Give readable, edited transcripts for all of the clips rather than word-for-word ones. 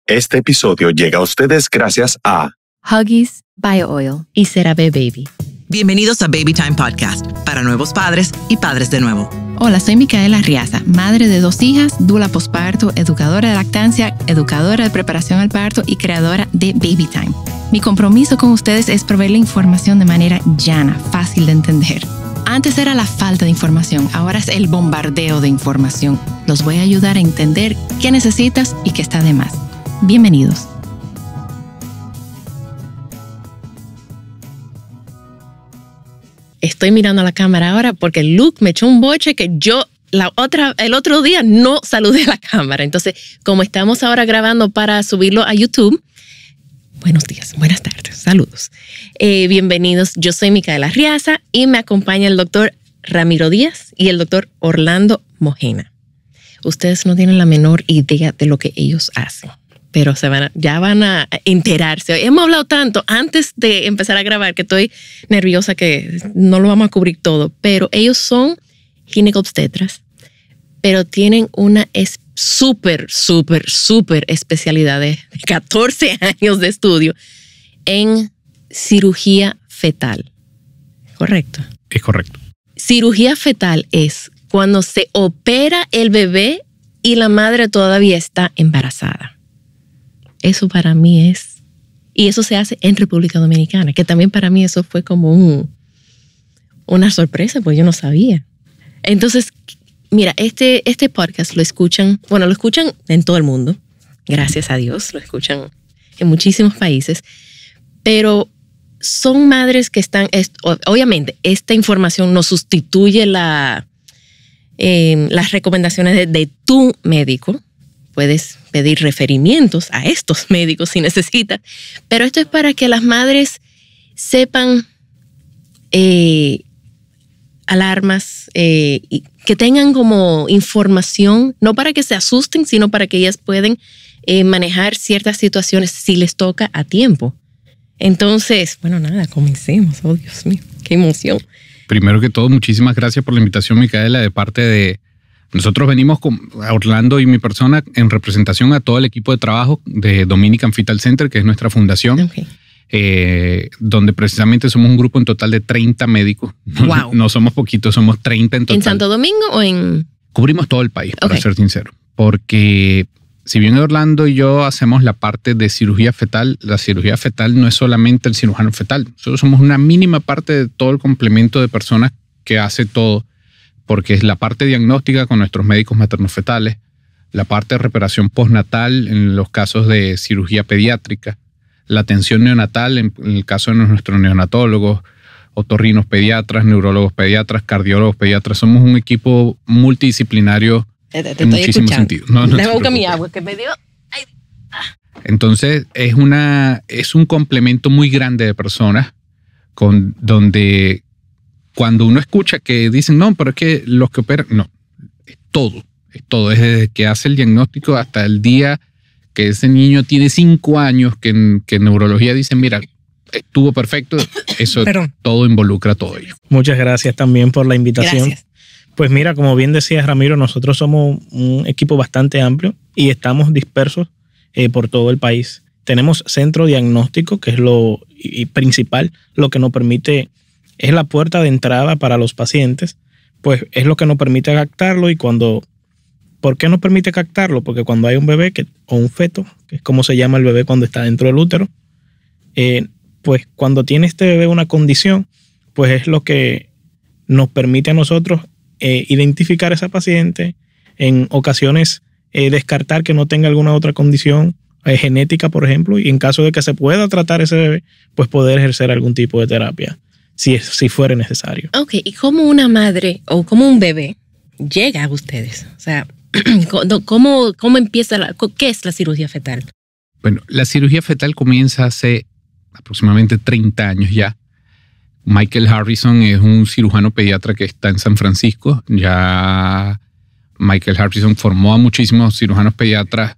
Este episodio llega a ustedes gracias a Huggies Bio Oil y CeraVe Baby. Bienvenidos a Baby Time Podcast, para nuevos padres y padres de nuevo. Hola, soy Micaela Riaza, madre de 2 hijas, dula posparto, educadora de lactancia, educadora de preparación al parto y creadora de Baby Time. Mi compromiso con ustedes es proveerle información de manera llana, fácil de entender. Antes era la falta de información, ahora es el bombardeo de información. Los voy a ayudar a entender qué necesitas y qué está de más. Bienvenidos. Estoy mirando a la cámara ahora porque Luke me echó un boche que yo el otro día no saludé a la cámara. Entonces, como estamos ahora grabando para subirlo a YouTube, buenos días, buenas tardes, saludos. Bienvenidos, yo soy Micaela Riaza y me acompaña el doctor Ramiro Díaz y el doctor Orlando Mojena. Ustedes no tienen la menor idea de lo que ellos hacen, pero ya van a enterarse. Hemos hablado tanto antes de empezar a grabar que estoy nerviosa que no lo vamos a cubrir todo, pero ellos son ginecobstetras, pero tienen una súper especialidad de 14 años de estudio en cirugía fetal. ¿Correcto? Es correcto. Cirugía fetal es cuando se opera el bebé y la madre todavía está embarazada. Eso para mí es, y eso se hace en República Dominicana, que también para mí eso fue como una sorpresa, porque yo no sabía. Entonces, mira, este podcast lo escuchan en todo el mundo, gracias a Dios, lo escuchan en muchísimos países, pero son madres que están, obviamente, esta información no sustituye las recomendaciones de tu médico. Puedes pedir referimientos a estos médicos si necesitas, pero esto es para que las madres sepan alarmas y que tengan como información, no para que se asusten, sino para que ellas puedan manejar ciertas situaciones si les toca a tiempo. Entonces, bueno, nada, comencemos. Oh, Dios mío, qué emoción. Primero que todo, muchísimas gracias por la invitación, Micaela, de parte de... Nosotros venimos con Orlando y mi persona en representación a todo el equipo de trabajo de Dominican Fetal Center, que es nuestra fundación, okay. Donde precisamente somos un grupo en total de 30 médicos. Wow. No somos poquitos, somos 30 en total. ¿En Santo Domingo o en...? Cubrimos todo el país, para ser sincero. Porque si bien Orlando y yo hacemos la parte de cirugía fetal, la cirugía fetal no es solamente el cirujano fetal. Nosotros somos una mínima parte de todo el complemento de personas que hace todo. Porque es la parte diagnóstica con nuestros médicos materno-fetales, la parte de reparación postnatal en los casos de cirugía pediátrica, la atención neonatal en el caso de nuestros neonatólogos, otorrinos pediatras, neurólogos pediatras, cardiólogos pediatras. Somos un equipo multidisciplinario en muchísimos sentidos. Le busco mi agua que me dio. Ay. Entonces es un complemento muy grande de personas donde... Cuando uno escucha que dicen, no, pero es que los que operan, no, es todo, es desde que hace el diagnóstico hasta el día que ese niño tiene 5 años, que en neurología dicen, mira, estuvo perfecto, eso todo involucra todo ello. Muchas gracias también por la invitación. Gracias. Pues mira, como bien decía Ramiro, nosotros somos un equipo bastante amplio y estamos dispersos por todo el país. Tenemos centro diagnóstico, que es lo principal, lo que nos permite... Es la puerta de entrada para los pacientes, pues es lo que nos permite captarlo. ¿Por qué nos permite captarlo? Porque cuando hay un bebé o un feto, que es como se llama el bebé cuando está dentro del útero, pues cuando tiene este bebé una condición, pues es lo que nos permite a nosotros identificar a esa paciente, en ocasiones descartar que no tenga alguna otra condición genética, por ejemplo, y en caso de que se pueda tratar ese bebé, pues poder ejercer algún tipo de terapia. Si fuera necesario. Ok, ¿y cómo una madre o cómo un bebé llega a ustedes? O sea, ¿cómo empieza qué es la cirugía fetal? Bueno, la cirugía fetal comienza hace aproximadamente 30 años ya. Michael Harrison es un cirujano pediatra que está en San Francisco. Ya Michael Harrison formó a muchísimos cirujanos pediatras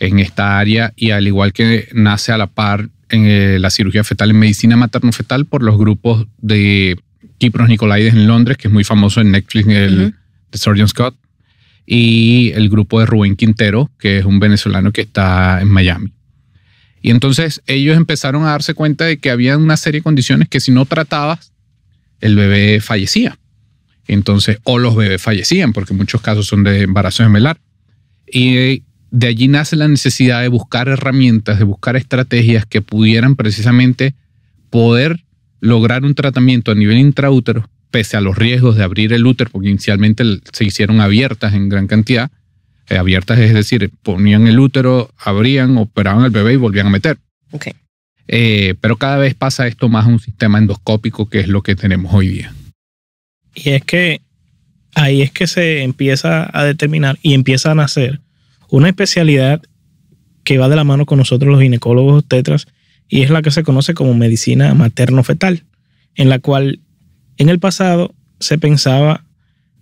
en esta área y al igual que nace a la par en la cirugía fetal en medicina materno-fetal por los grupos de Kypros Nicolaides en Londres, que es muy famoso en Netflix, The Surgeon Scott. y el grupo de Rubén Quintero, que es un venezolano que está en Miami. Y entonces ellos empezaron a darse cuenta de que había una serie de condiciones que si no tratabas, el bebé fallecía. Entonces, o los bebés fallecían, porque en muchos casos son de embarazo gemelar. Y de allí nace la necesidad de buscar herramientas, de buscar estrategias que pudieran precisamente poder lograr un tratamiento a nivel intraútero, pese a los riesgos de abrir el útero, porque inicialmente se hicieron abiertas en gran cantidad. Abiertas es decir, ponían el útero, abrían, operaban al bebé y volvían a meter. Okay. Pero cada vez pasa esto más a un sistema endoscópico, que es lo que tenemos hoy día. Y es que ahí es que se empieza a determinar y empieza a nacer una especialidad que va de la mano con nosotros los ginecólogos obstetras, y es la que se conoce como medicina materno-fetal, en la cual en el pasado se pensaba,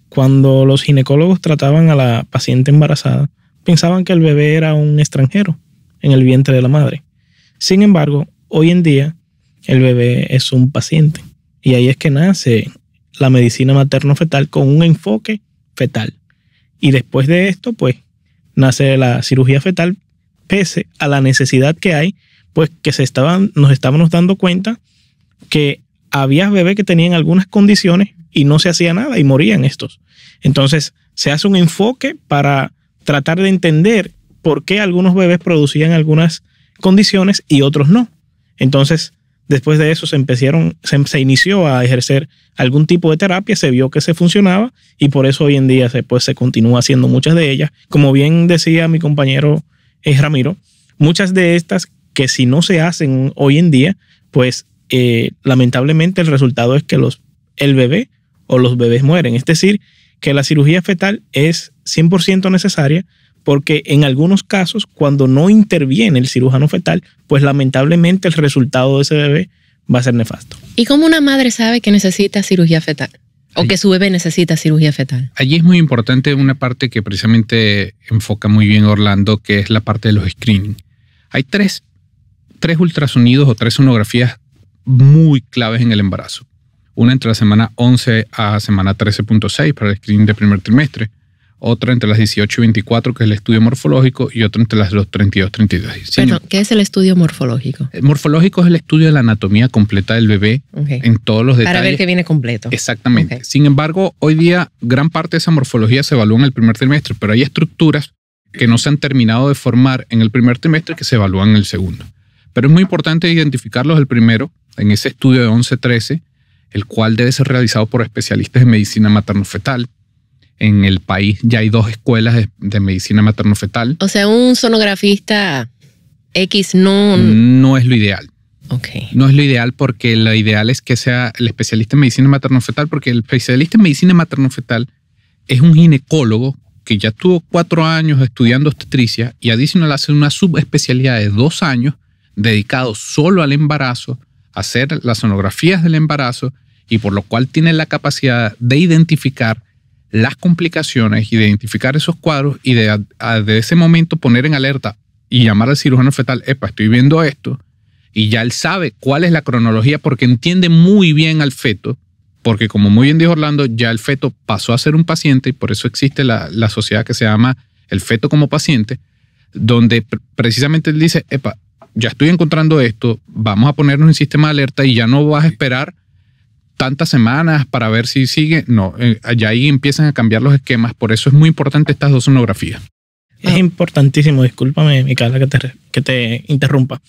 cuando los ginecólogos trataban a la paciente embarazada, pensaban que el bebé era un extranjero en el vientre de la madre. Sin embargo, hoy en día el bebé es un paciente, y ahí es que nace la medicina materno-fetal con un enfoque fetal. Y después de esto, pues, nace la cirugía fetal, pese a la necesidad que hay, pues que nos estábamos dando cuenta que había bebés que tenían algunas condiciones y no se hacía nada y morían estos. Entonces se hace un enfoque para tratar de entender por qué algunos bebés producían algunas condiciones y otros no. Entonces, después de eso se inició a ejercer algún tipo de terapia, se vio que se funcionaba, y por eso hoy en día se continúa haciendo muchas de ellas. Como bien decía mi compañero Ramiro, muchas de estas que si no se hacen hoy en día, pues lamentablemente el resultado es que el bebé o los bebés mueren. Es decir, que la cirugía fetal es 100% necesaria, porque en algunos casos, cuando no interviene el cirujano fetal, pues lamentablemente el resultado de ese bebé va a ser nefasto. ¿Y cómo una madre sabe que necesita cirugía fetal? ¿O que su bebé necesita cirugía fetal? Allí es muy importante una parte que precisamente enfoca muy bien Orlando, que es la parte de los screening. Hay tres ultrasonidos o 3 sonografías muy claves en el embarazo. Una entre la semana 11 a semana 13.6 para el screening de primer trimestre, otra entre las 18 y 24, que es el estudio morfológico, y otra entre las 32 y 32. Perdón, ¿qué es el estudio morfológico? El morfológico es el estudio de la anatomía completa del bebé, en todos los detalles. Para ver que viene completo. Exactamente. Okay. Sin embargo, hoy día gran parte de esa morfología se evalúa en el primer trimestre, pero hay estructuras que no se han terminado de formar en el primer trimestre que se evalúan en el segundo. Pero es muy importante identificarlos el primero, en ese estudio de 11-13, el cual debe ser realizado por especialistas en medicina materno-fetal. En el país ya hay 2 escuelas de medicina materno-fetal. O sea, un sonografista X no es lo ideal. Okay. No es lo ideal, porque lo ideal es que sea el especialista en medicina materno-fetal, porque el especialista en medicina materno-fetal es un ginecólogo que ya tuvo 4 años estudiando obstetricia y adicional hace una subespecialidad de 2 años dedicado solo al embarazo, a hacer las sonografías del embarazo, y por lo cual tiene la capacidad de identificar las complicaciones y de identificar esos cuadros y de ese momento poner en alerta y llamar al cirujano fetal: epa, estoy viendo esto, y ya él sabe cuál es la cronología, porque entiende muy bien al feto, porque como muy bien dijo Orlando, ya el feto pasó a ser un paciente, y por eso existe la sociedad que se llama el feto como paciente, donde precisamente él dice: epa, ya estoy encontrando esto, vamos a ponernos en sistema de alerta y ya no vas a esperar tantas semanas para ver si sigue. No, ya ahí empiezan a cambiar los esquemas. Por eso es muy importante estas 2 sonografías. Es importantísimo, discúlpame, Micaela, que te interrumpa.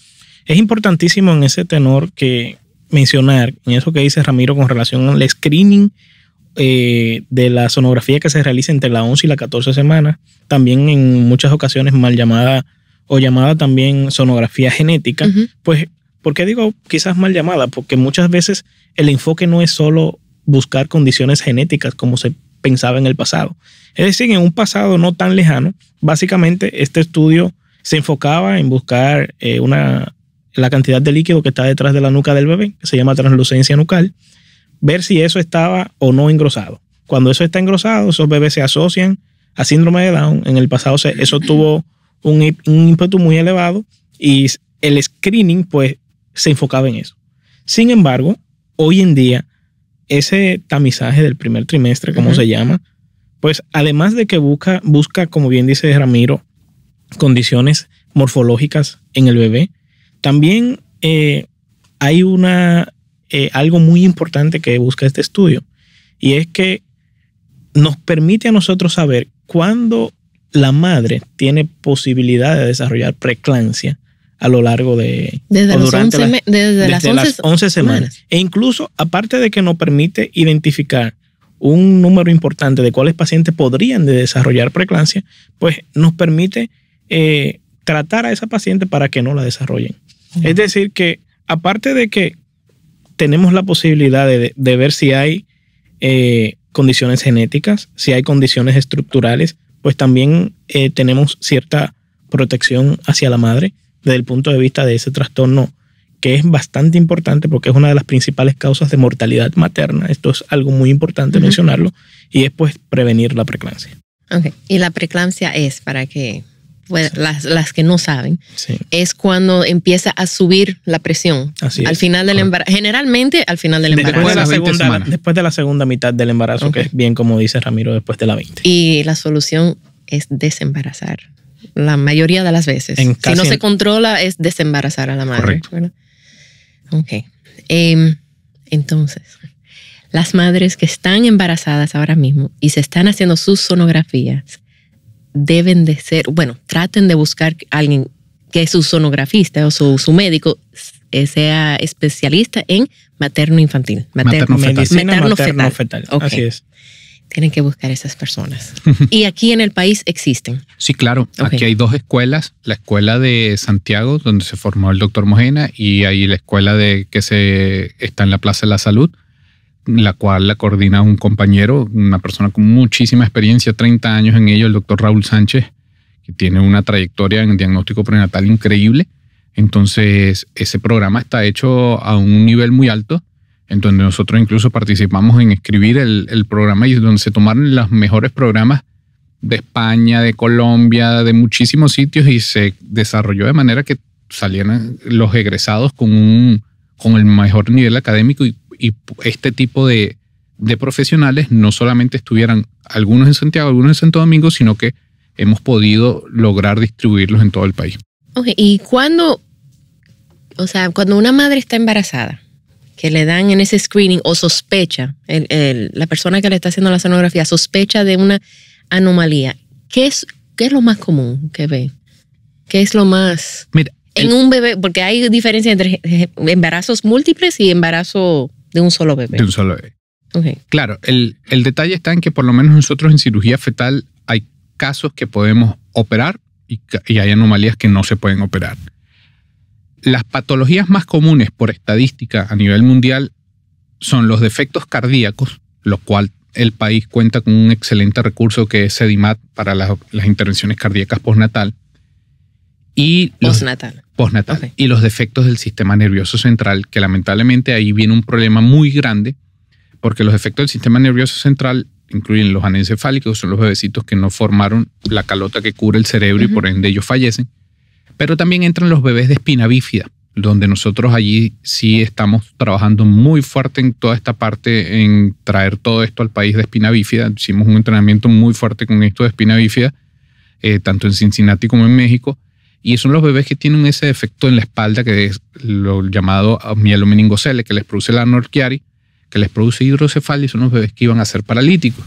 Es importantísimo en ese tenor que mencionar, en eso que dice Ramiro con relación al screening de la sonografía que se realiza entre la 11 y la 14 semanas, también en muchas ocasiones mal llamada o llamada también sonografía genética. Pues, ¿por qué digo quizás mal llamada? Porque muchas veces el enfoque no es solo buscar condiciones genéticas como se pensaba en el pasado. Es decir, en un pasado no tan lejano, básicamente este estudio se enfocaba en buscar la cantidad de líquido que está detrás de la nuca del bebé, que se llama translucencia nucal, ver si eso estaba o no engrosado. Cuando eso está engrosado, esos bebés se asocian a síndrome de Down. En el pasado eso tuvo un ímpetu muy elevado y el screening pues se enfocaba en eso. Sin embargo, hoy en día ese tamizaje del primer trimestre, como se llama, pues además de que busca, como bien dice Ramiro, condiciones morfológicas en el bebé, también hay algo muy importante que busca este estudio, y es que nos permite a nosotros saber cuándo la madre tiene posibilidad de desarrollar preeclampsia a lo largo de... Desde las 11 semanas. E incluso, aparte de que nos permite identificar un número importante de cuáles pacientes podrían de desarrollar preeclampsia, pues nos permite tratar a esa paciente para que no la desarrollen. Es decir, que aparte de que tenemos la posibilidad de ver si hay condiciones genéticas, si hay condiciones estructurales, pues también tenemos cierta protección hacia la madre desde el punto de vista de ese trastorno, que es bastante importante porque es una de las principales causas de mortalidad materna. Esto es algo muy importante mencionarlo, y es pues prevenir la preeclampsia. Okay. Y la preeclampsia es, para que las que no saben, es cuando empieza a subir la presión al final del embarazo, generalmente al final del embarazo. Después de la segunda mitad del embarazo, que es bien como dice Ramiro, después de la 20. Y la solución es desembarazar. La mayoría de las veces. Si no se controla, es desembarazar a la madre. Correcto. Ok. Entonces, las madres que están embarazadas ahora mismo y se están haciendo sus sonografías, deben de ser, traten de buscar a alguien que su sonografista o su médico sea especialista en materno-infantil. Materno-fetal. Okay. Así es. Tienen que buscar esas personas. ¿Y aquí en el país existen? Sí, claro. Okay. Aquí hay 2 escuelas. La escuela de Santiago, donde se formó el doctor Mojena, y ahí la escuela que está en la Plaza de la Salud, la cual la coordina un compañero, una persona con muchísima experiencia, 30 años en ello, el doctor Raúl Sánchez, que tiene una trayectoria en diagnóstico prenatal increíble. Entonces, ese programa está hecho a un nivel muy alto, en donde nosotros incluso participamos en escribir el programa, y donde se tomaron los mejores programas de España, de Colombia, de muchísimos sitios, y se desarrolló de manera que salieran los egresados con el mejor nivel académico, y este tipo de profesionales no solamente estuvieran algunos en Santiago, algunos en Santo Domingo, sino que hemos podido lograr distribuirlos en todo el país. Okay. Y cuando una madre está embarazada, que le dan en ese screening o sospecha, la persona que le está haciendo la sonografía sospecha de una anomalía, ¿qué es lo más común que ve? ¿Qué es lo más... Mira, en un bebé, porque hay diferencia entre embarazos múltiples y embarazo de un solo bebé. De un solo bebé. Okay. Claro, el detalle está en que por lo menos nosotros en cirugía fetal hay casos que podemos operar y hay anomalías que no se pueden operar. Las patologías más comunes por estadística a nivel mundial son los defectos cardíacos, lo cual el país cuenta con un excelente recurso que es SEDIMAT para las intervenciones cardíacas postnatal. Postnatal. Okay. Y los defectos del sistema nervioso central, que lamentablemente ahí viene un problema muy grande, porque los defectos del sistema nervioso central incluyen los anencefálicos, son los bebecitos que no formaron la calota que cubre el cerebro y por ende ellos fallecen. Pero también entran los bebés de espina bífida, donde nosotros allí sí estamos trabajando muy fuerte en toda esta parte, en traer todo esto al país de espina bífida. Hicimos un entrenamiento muy fuerte con esto de espina bífida, tanto en Cincinnati como en México. Y son los bebés que tienen ese defecto en la espalda, que es lo llamado mielomeningocele, que les produce la Norchiari, que les produce hidrocefalia, y son los bebés que iban a ser paralíticos.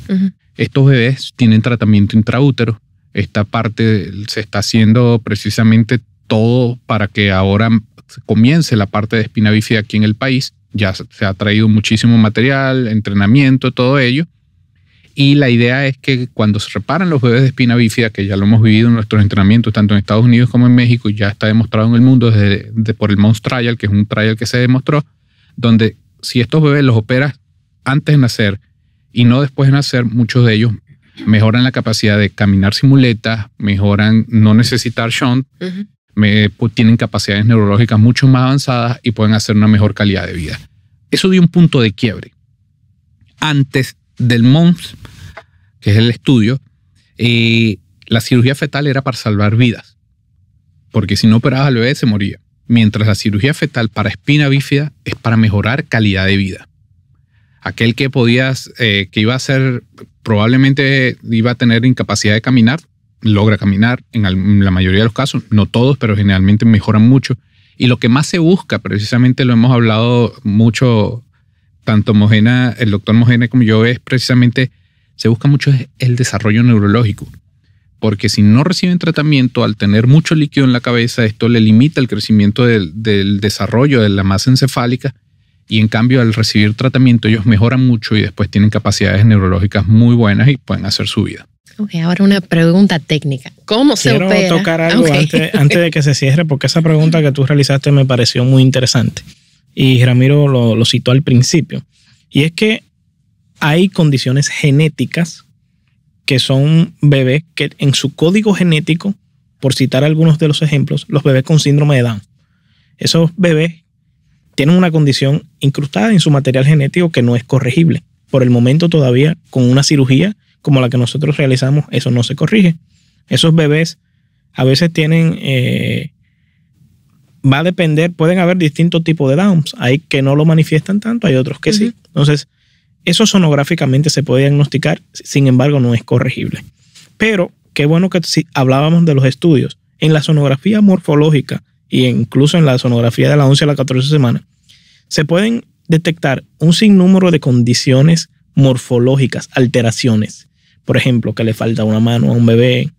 Estos bebés tienen tratamiento intraútero. Esta parte se está haciendo precisamente todo para que ahora comience la parte de espina bífida aquí en el país. Ya se ha traído muchísimo material, entrenamiento, todo ello. Y la idea es que cuando se reparan los bebés de espina bífida, que ya lo hemos vivido en nuestros entrenamientos, tanto en Estados Unidos como en México, y ya está demostrado en el mundo por el MONS Trial, que es un trial que se demostró, donde si estos bebés los operas antes de nacer y no después de nacer, muchos de ellos mejoran la capacidad de caminar sin muletas, mejoran no necesitar shunt, tienen capacidades neurológicas mucho más avanzadas y pueden hacer una mejor calidad de vida. Eso dio un punto de quiebre. Antes del MONS, que es el estudio, la cirugía fetal era para salvar vidas, porque si no operabas al bebé se moría. Mientras la cirugía fetal para espina bífida es para mejorar calidad de vida. Aquel que iba a ser probablemente iba a tener incapacidad de caminar, logra caminar en la mayoría de los casos, no todos, pero generalmente mejoran mucho. Y lo que más se busca, precisamente lo hemos hablado mucho, tanto Mojena, el doctor Mojena como yo, es precisamente, se busca mucho el desarrollo neurológico. Porque si no reciben tratamiento, al tener mucho líquido en la cabeza, esto le limita el crecimiento del desarrollo de la masa encefálica. Y en cambio, al recibir tratamiento, ellos mejoran mucho y después tienen capacidades neurológicas muy buenas y pueden hacer su vida. Ok, ahora una pregunta técnica. ¿Cómo se opera? Quiero tocar algo antes de que se cierre, porque esa pregunta que tú realizaste me pareció muy interesante. Y Ramiro lo citó al principio. Y es que hay condiciones genéticas que son bebés que en su código genético, por citar algunos de los ejemplos, los bebés con síndrome de Down. Esos bebés tienen una condición incrustada en su material genético que no es corregible. Por el momento todavía, con una cirugía como la que nosotros realizamos, eso no se corrige. Esos bebés a veces tienen, va a depender, pueden haber distintos tipos de Downs. Hay que no lo manifiestan tanto, hay otros que sí. Entonces, eso sonográficamente se puede diagnosticar, sin embargo no es corregible. Pero qué bueno que si hablábamos de los estudios. En la sonografía morfológica e incluso en la sonografía de la 11 a la 14 semana, se pueden detectar un sinnúmero de condiciones morfológicas, alteraciones. Por ejemplo, que le falta una mano a un bebé,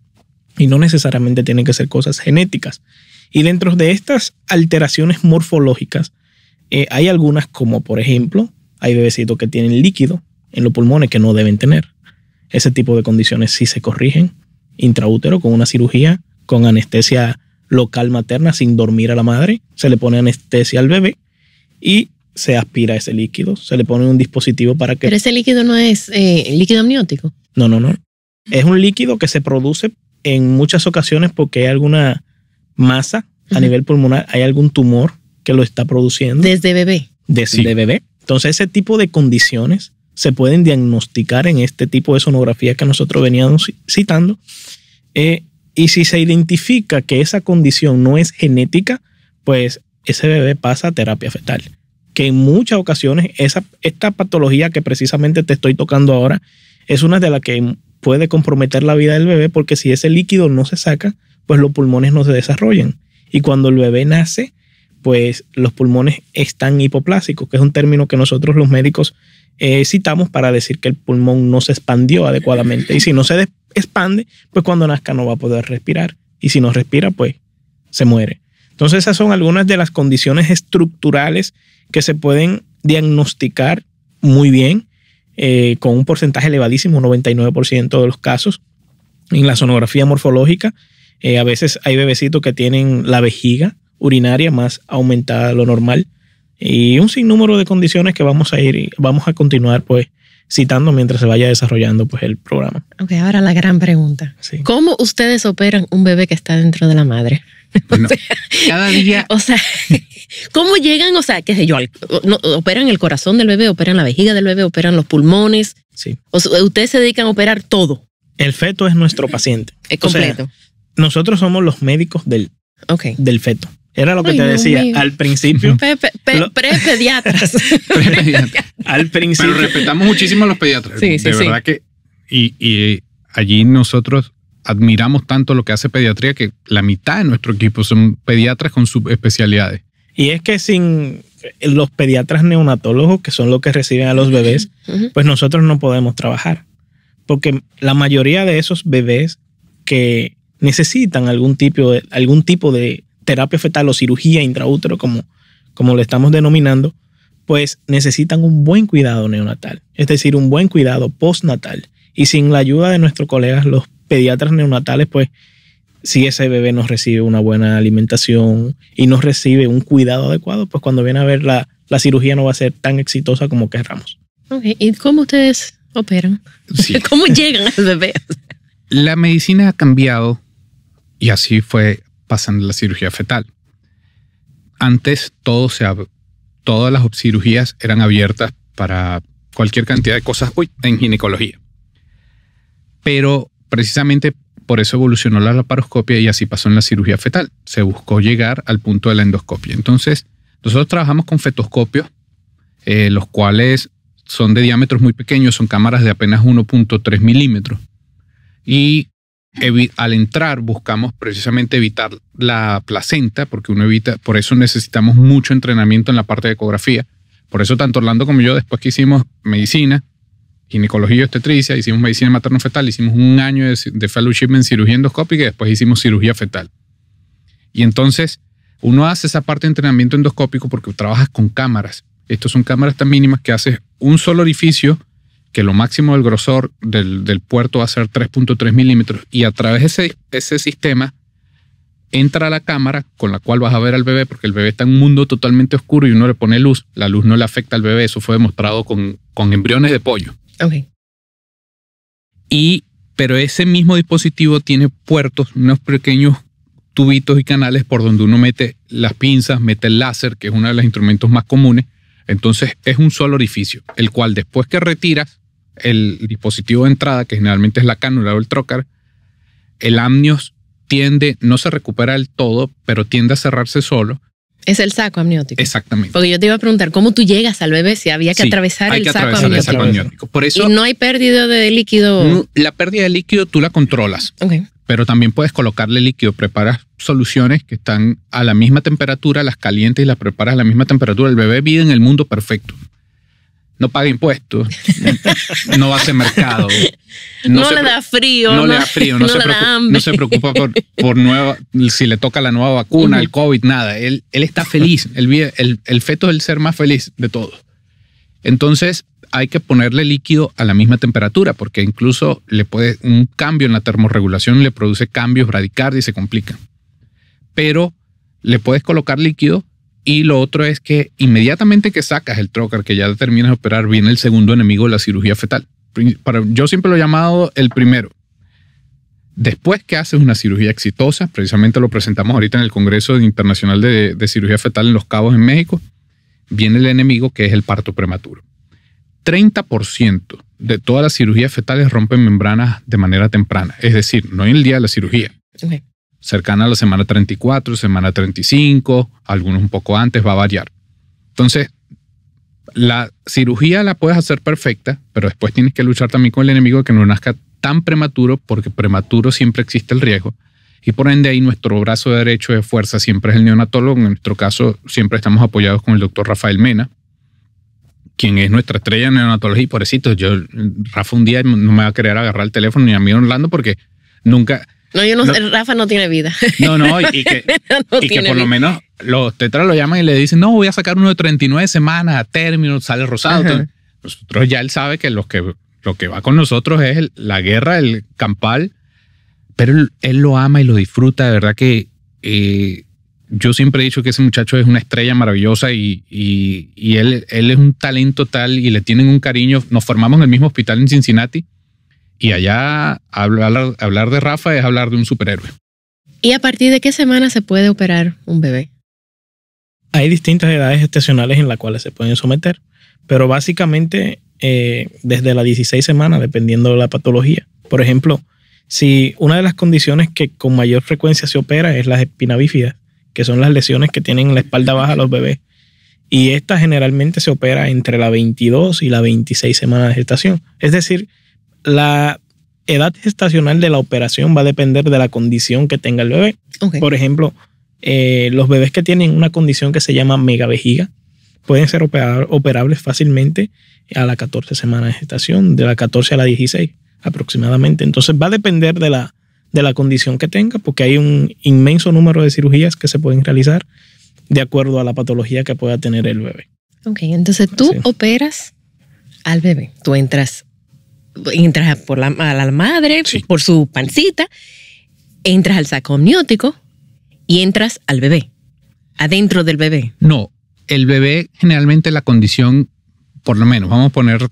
y no necesariamente tienen que ser cosas genéticas. Y dentro de estas alteraciones morfológicas, hay algunas como, por ejemplo, hay bebecitos que tienen líquido en los pulmones que no deben tener. Ese tipo de condiciones sí se corrigen intraútero con una cirugía, con anestesia local materna sin dormir a la madre. Se le pone anestesia al bebé y se aspira ese líquido. Se le pone un dispositivo para que... Pero ese líquido no es líquido amniótico. No. Es un líquido que se produce en muchas ocasiones porque hay alguna masa a nivel pulmonar, hay algún tumor que lo está produciendo. Desde bebé. Desde bebé. Entonces ese tipo de condiciones se pueden diagnosticar en este tipo de sonografía que nosotros veníamos citando. Y si se identifica que esa condición no es genética, pues ese bebé pasa a terapia fetal. Que en muchas ocasiones esta patología que precisamente te estoy tocando ahora es una de las que puede comprometer la vida del bebé, porque si ese líquido no se saca, pues los pulmones no se desarrollan. Y cuando el bebé nace, pues los pulmones están hipoplásicos, que es un término que nosotros los médicos citamos para decir que el pulmón no se expandió adecuadamente. Y si no se expande, pues cuando nazca no va a poder respirar. Y si no respira, pues se muere. Entonces esas son algunas de las condiciones estructurales que se pueden diagnosticar muy bien, con un porcentaje elevadísimo, 99% de los casos. En la sonografía morfológica, a veces hay bebecitos que tienen la vejiga urinaria más aumentada de lo normal, y un sinnúmero de condiciones que vamos a continuar pues citando mientras se vaya desarrollando pues el programa. Ok, ahora la gran pregunta. Sí. ¿Cómo ustedes operan un bebé que está dentro de la madre? Bueno, cada día... O sea, ¿cómo llegan? O sea, qué sé yo, operan el corazón del bebé, operan la vejiga del bebé, operan los pulmones. Sí. O sea, ustedes se dedican a operar todo. El feto es nuestro paciente. Es completo. O sea, nosotros somos los médicos del feto. Era lo que te decía al principio. Pre-pediatras. Al principio. Pero respetamos muchísimo a los pediatras. Sí, de verdad que... Y allí nosotros admiramos tanto lo que hace pediatría que la mitad de nuestro equipo son pediatras con subespecialidades. Y es que sin los pediatras neonatólogos, que son los que reciben a los bebés, pues nosotros no podemos trabajar. Porque la mayoría de esos bebés que necesitan algún tipo de terapia fetal o cirugía intraútero, como le estamos denominando, pues necesitan un buen cuidado neonatal, es decir, un buen cuidado postnatal. Y sin la ayuda de nuestros colegas, los pediatras neonatales, pues si ese bebé no recibe una buena alimentación y no recibe un cuidado adecuado, pues cuando viene a ver la cirugía no va a ser tan exitosa como querramos. Okay. ¿Y cómo ustedes operan? Sí. ¿Cómo llegan al bebé? La medicina ha cambiado y así fue pasando la cirugía fetal. Antes todas las cirugías eran abiertas para cualquier cantidad de cosas en ginecología. Pero precisamente por eso evolucionó la laparoscopia y así pasó en la cirugía fetal. Se buscó llegar al punto de la endoscopia. Entonces, nosotros trabajamos con fetoscopios, los cuales son de diámetros muy pequeños, son cámaras de apenas 1.3 milímetros. Y al entrar buscamos precisamente evitar la placenta, porque por eso necesitamos mucho entrenamiento en la parte de ecografía. Por eso tanto Orlando como yo, después que hicimos medicina, ginecología y obstetricia, hicimos medicina materno-fetal, hicimos un año de fellowship en cirugía endoscópica y después hicimos cirugía fetal. Y entonces uno hace esa parte de entrenamiento endoscópico porque trabajas con cámaras. Estas son cámaras tan mínimas que haces un solo orificio, que lo máximo del grosor del puerto va a ser 3.3 milímetros, y a través de ese sistema entra a la cámara con la cual vas a ver al bebé, porque el bebé está en un mundo totalmente oscuro y uno le pone luz. La luz no le afecta al bebé, eso fue demostrado con embriones de pollo. Okay. Pero ese mismo dispositivo tiene puertos, unos pequeños tubitos y canales por donde uno mete las pinzas, mete el láser, que es uno de los instrumentos más comunes. Entonces es un solo orificio, el cual después que retiras el dispositivo de entrada, que generalmente es la cánula o el trocar, el amnios no se recupera del todo, pero tiende a cerrarse solo. Es el saco amniótico. Exactamente. Porque yo te iba a preguntar, ¿cómo tú llegas al bebé si había que atravesar el saco amniótico? Por eso, y no hay pérdida de líquido. La pérdida de líquido tú la controlas. Okay. Pero también puedes colocarle líquido. Preparas soluciones que están a la misma temperatura, las calientes y las preparas a la misma temperatura. El bebé vive en el mundo perfecto. No paga impuestos, no va a hacer mercado. No le da frío. No le da frío, no se preocupa por si le toca la nueva vacuna, el COVID, nada. Él está feliz. El feto es el ser más feliz de todos. Entonces hay que ponerle líquido a la misma temperatura, porque incluso un cambio en la termorregulación le produce cambios bradicardia y se complican. Pero le puedes colocar líquido. Y lo otro es que inmediatamente que sacas el trocar, que ya terminas de operar, viene el segundo enemigo de la cirugía fetal. Yo siempre lo he llamado el primero. Después que haces una cirugía exitosa, precisamente lo presentamos ahorita en el Congreso Internacional de Cirugía Fetal en Los Cabos, en México, viene el enemigo, que es el parto prematuro. 30% de todas las cirugías fetales rompen membranas de manera temprana, es decir, no en el día de la cirugía. Okay. Cercana a la semana 34, semana 35, algunos un poco antes, va a variar. Entonces, la cirugía la puedes hacer perfecta, pero después tienes que luchar también con el enemigo de que no nazca tan prematuro, porque prematuro siempre existe el riesgo. Y por ende ahí nuestro brazo derecho de fuerza siempre es el neonatólogo. En nuestro caso siempre estamos apoyados con el doctor Rafael Mena, quien es nuestra estrella en neonatología. Y pobrecito, Rafa un día no me va a querer agarrar el teléfono ni a mí Orlando, porque nunca... Rafa no tiene vida. Y que por lo menos los tetras lo llaman y le dicen, no, voy a sacar uno de 39 semanas a término, sale rosado. Entonces, nosotros ya él sabe que lo que va con nosotros es la guerra, el campal, pero él lo ama y lo disfruta. De verdad que yo siempre he dicho que ese muchacho es una estrella maravillosa y él es un talento tal y le tienen un cariño. Nos formamos en el mismo hospital en Cincinnati. Y allá hablar de Rafa es hablar de un superhéroe. ¿Y a partir de qué semana se puede operar un bebé? Hay distintas edades gestacionales en las cuales se pueden someter, pero básicamente desde las 16 semanas, dependiendo de la patología. Por ejemplo, si una de las condiciones que con mayor frecuencia se opera es las espina bífida, que son las lesiones que tienen en la espalda baja los bebés, y esta generalmente se opera entre la 22 y la 26 semanas de gestación. Es decir, la edad gestacional de la operación va a depender de la condición que tenga el bebé. Okay. Por ejemplo, los bebés que tienen una condición que se llama megavejiga pueden ser operables fácilmente a la 14 semanas de gestación, de la 14 a la 16 aproximadamente. Entonces va a depender de la condición que tenga, porque hay un inmenso número de cirugías que se pueden realizar de acuerdo a la patología que pueda tener el bebé. Ok, entonces tú operas al bebé. Tú entras por a la madre, sí, por su pancita, entras al saco amniótico y entras al bebé, adentro del bebé. No, el bebé generalmente la condición, por lo menos, vamos a poner...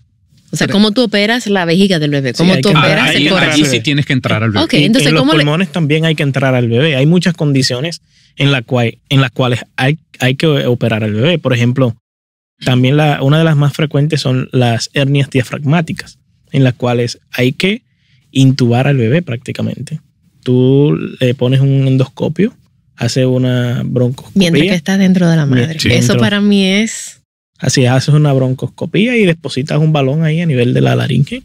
O sea, ¿cómo tú operas la vejiga del bebé? ¿Cómo tú operas el corazón? Ahí sí tienes que entrar al bebé. Okay, entonces, en los pulmones también hay que entrar al bebé. Hay muchas condiciones en las cuales hay que operar al bebé. Por ejemplo, también una de las más frecuentes son las hernias diafragmáticas, en las cuales hay que intubar al bebé prácticamente. Tú le pones un endoscopio, hace una broncoscopia. Mientras que está dentro de la madre. Sí. Eso para mí es Así haces una broncoscopía y depositas un balón ahí a nivel de la laringe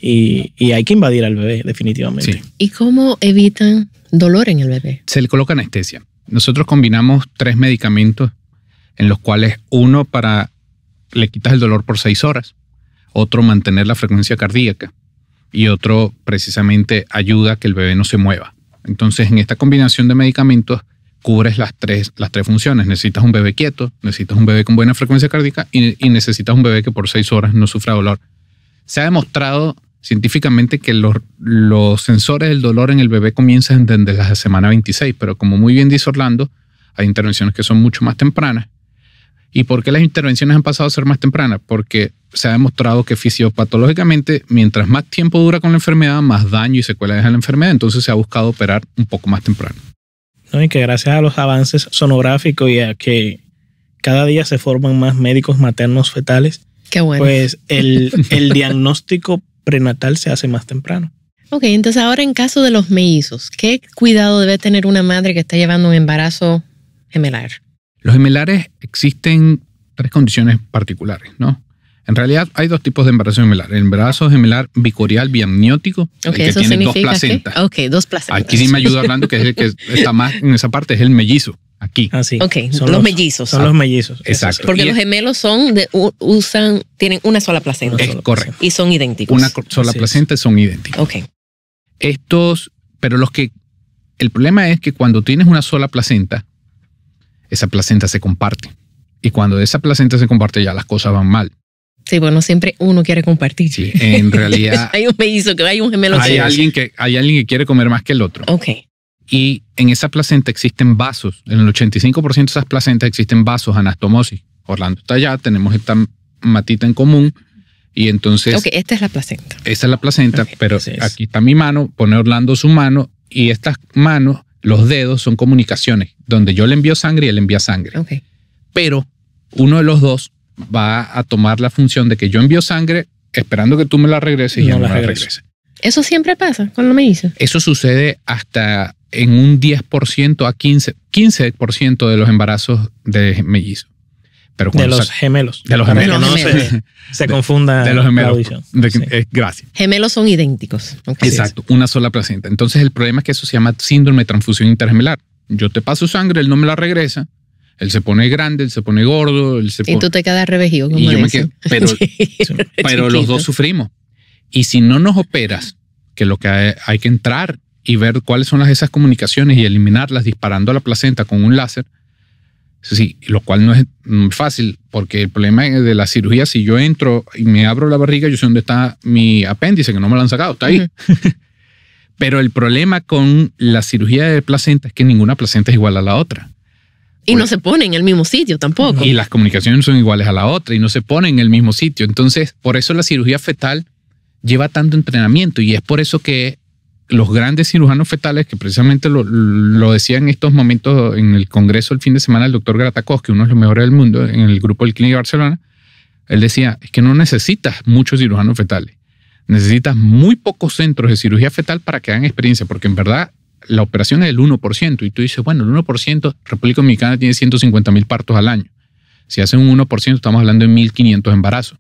y hay que invadir al bebé definitivamente. Sí. ¿Y cómo evitan dolor en el bebé? Se le coloca anestesia. Nosotros combinamos 3 medicamentos en los cuales uno le quitas el dolor por 6 horas, otro mantener la frecuencia cardíaca y otro precisamente ayuda a que el bebé no se mueva. Entonces en esta combinación de medicamentos cubres las tres funciones. Necesitas un bebé quieto, necesitas un bebé con buena frecuencia cardíaca y necesitas un bebé que por 6 horas no sufra dolor. Se ha demostrado científicamente que los sensores del dolor en el bebé comienzan desde la semana 26, pero como muy bien dice Orlando, hay intervenciones que son mucho más tempranas. ¿Y por qué las intervenciones han pasado a ser más tempranas? Porque se ha demostrado que fisiopatológicamente, mientras más tiempo dura con la enfermedad, más daño y secuelas deja la enfermedad. Entonces se ha buscado operar un poco más temprano. ¿No? Y que gracias a los avances sonográficos y a que cada día se forman más médicos maternos fetales, Qué bueno. pues el diagnóstico prenatal se hace más temprano. Ok, entonces ahora en caso de los mellizos, ¿qué cuidado debe tener una madre que está llevando un embarazo gemelar? Los gemelares existen 3 condiciones particulares, ¿no? En realidad hay 2 tipos de embarazo gemelar. El embarazo gemelar bicorial biamniótico, Ok, que eso tiene 2 significa placentas. Ok, 2 placentas. Aquí sí me ayuda Orlando, que es el que está más en esa parte, es el mellizo. Aquí. Así. Ok, los mellizos. Son los mellizos. Exacto. Porque Y los gemelos tienen una sola placenta. Es correcto. Y son idénticos. Una sola Así es. placenta son idénticos. Ok. Pero el problema es que cuando tienes una sola placenta, esa placenta se comparte. Y cuando esa placenta se comparte ya las cosas van mal. Sí, bueno, siempre uno quiere compartir. Sí, en realidad hay un mellizo, hay un gemelo. hay alguien que quiere comer más que el otro. Ok. Y en esa placenta existen vasos. En el 85% de esas placentas existen vasos, anastomosis. Orlando está allá, tenemos esta matita en común. Y entonces... Ok, esta es la placenta. Esa es la placenta, Okay, pero así es. aquí está mi mano, pone Orlando su mano y estas manos, los dedos son comunicaciones, donde yo le envío sangre y él envía sangre. Ok. Pero uno de los dos va a tomar la función de que yo envío sangre esperando que tú me la regreses y yo no la regrese. Eso siempre pasa con los mellizos. Eso sucede hasta en un 10% a 15% de los embarazos de mellizos. Pero De los gemelos. De los Para gemelos. que no se confunda de los gemelos. la audición. Sí. Gracias. Gemelos son idénticos. Okay. Exacto, una sola placenta. Entonces el problema es que eso se llama síndrome de transfusión intergemelar. Yo te paso sangre, él no me la regresa, él se pone grande, él se pone gordo, Y tú te quedas revejido, como y yo me dicen. quedo, pero los dos sufrimos. Y si no nos operas, que lo que hay que entrar y ver cuáles son esas comunicaciones y eliminarlas disparando a la placenta con un láser, sí, lo cual no es fácil, porque el problema de la cirugía, si yo entro y me abro la barriga, yo sé dónde está mi apéndice, que no me lo han sacado, está ahí. Uh-huh. Pero el problema con la cirugía de placenta es que ninguna placenta es igual a la otra. Y no se pone en el mismo sitio tampoco. Y las comunicaciones son iguales a la otra y no se ponen en el mismo sitio. Entonces, por eso la cirugía fetal lleva tanto entrenamiento y es por eso que los grandes cirujanos fetales, que precisamente lo decía en estos momentos en el congreso el fin de semana el doctor Gratakowski, uno de los mejores del mundo en el grupo del Clínica Barcelona, él decía, es que no necesitas muchos cirujanos fetales, necesitas muy pocos centros de cirugía fetal para que hagan experiencia, porque en verdad la operación es del 1%, y tú dices, bueno, el 1%, República Dominicana tiene 150,000 partos al año. Si hacen un 1%, estamos hablando de 1.500 embarazos.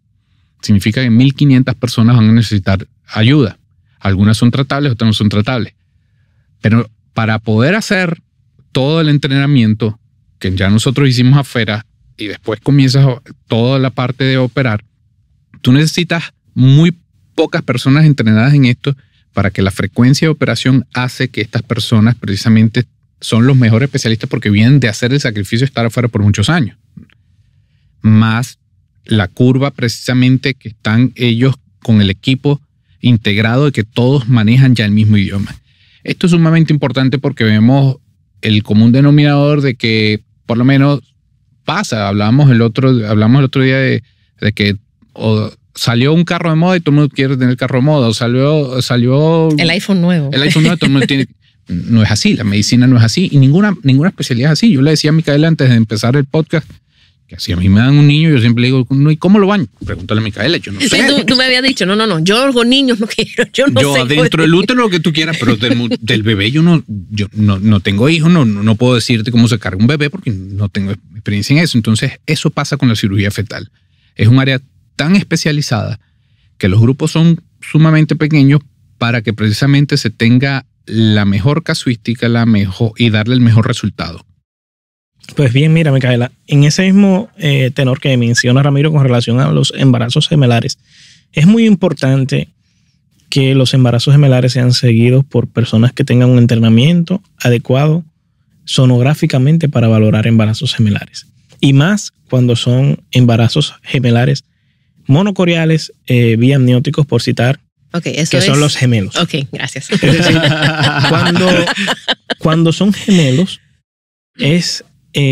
Significa que 1.500 personas van a necesitar ayuda. Algunas son tratables, otras no son tratables. Pero para poder hacer todo el entrenamiento que ya nosotros hicimos afuera y después comienzas toda la parte de operar, tú necesitas muy pocas personas entrenadas en esto para que la frecuencia de operación hace que estas personas precisamente son los mejores especialistas porque vienen de hacer el sacrificio de estar afuera por muchos años. Más la curva precisamente que están ellos con el equipo integrado de que todos manejan ya el mismo idioma. Esto es sumamente importante porque vemos el común denominador de que por lo menos pasa. Hablamos el otro día de que salió un carro de moda y todo el mundo quiere tener el carro de moda. O salió el iPhone nuevo. El iPhone nuevo, todo el mundo tiene. No es así, la medicina no es así y ninguna especialidad es así. Yo le decía a Micaela antes de empezar el podcast que si a mí me dan un niño, yo siempre le digo, ¿y cómo lo baño? Pregúntale a Micaela, yo no sé. Sí, tú me habías dicho, no, yo con niños no quiero, yo no sé. Yo adentro del útero lo que tú quieras, pero del bebé yo no tengo hijos, no puedo decirte cómo se carga un bebé porque no tengo experiencia en eso. Entonces, eso pasa con la cirugía fetal. Es un área tan especializada que los grupos son sumamente pequeños para que precisamente se tenga la mejor casuística y darle el mejor resultado. Pues bien, mira, Micaela, en ese mismo tenor que menciona Ramiro con relación a los embarazos gemelares, es muy importante que los embarazos gemelares sean seguidos por personas que tengan un entrenamiento adecuado sonográficamente para valorar embarazos gemelares. Y más cuando son embarazos gemelares monocoriales, biamnióticos, por citar, son los gemelos. Ok, gracias. Es decir, cuando son gemelos, es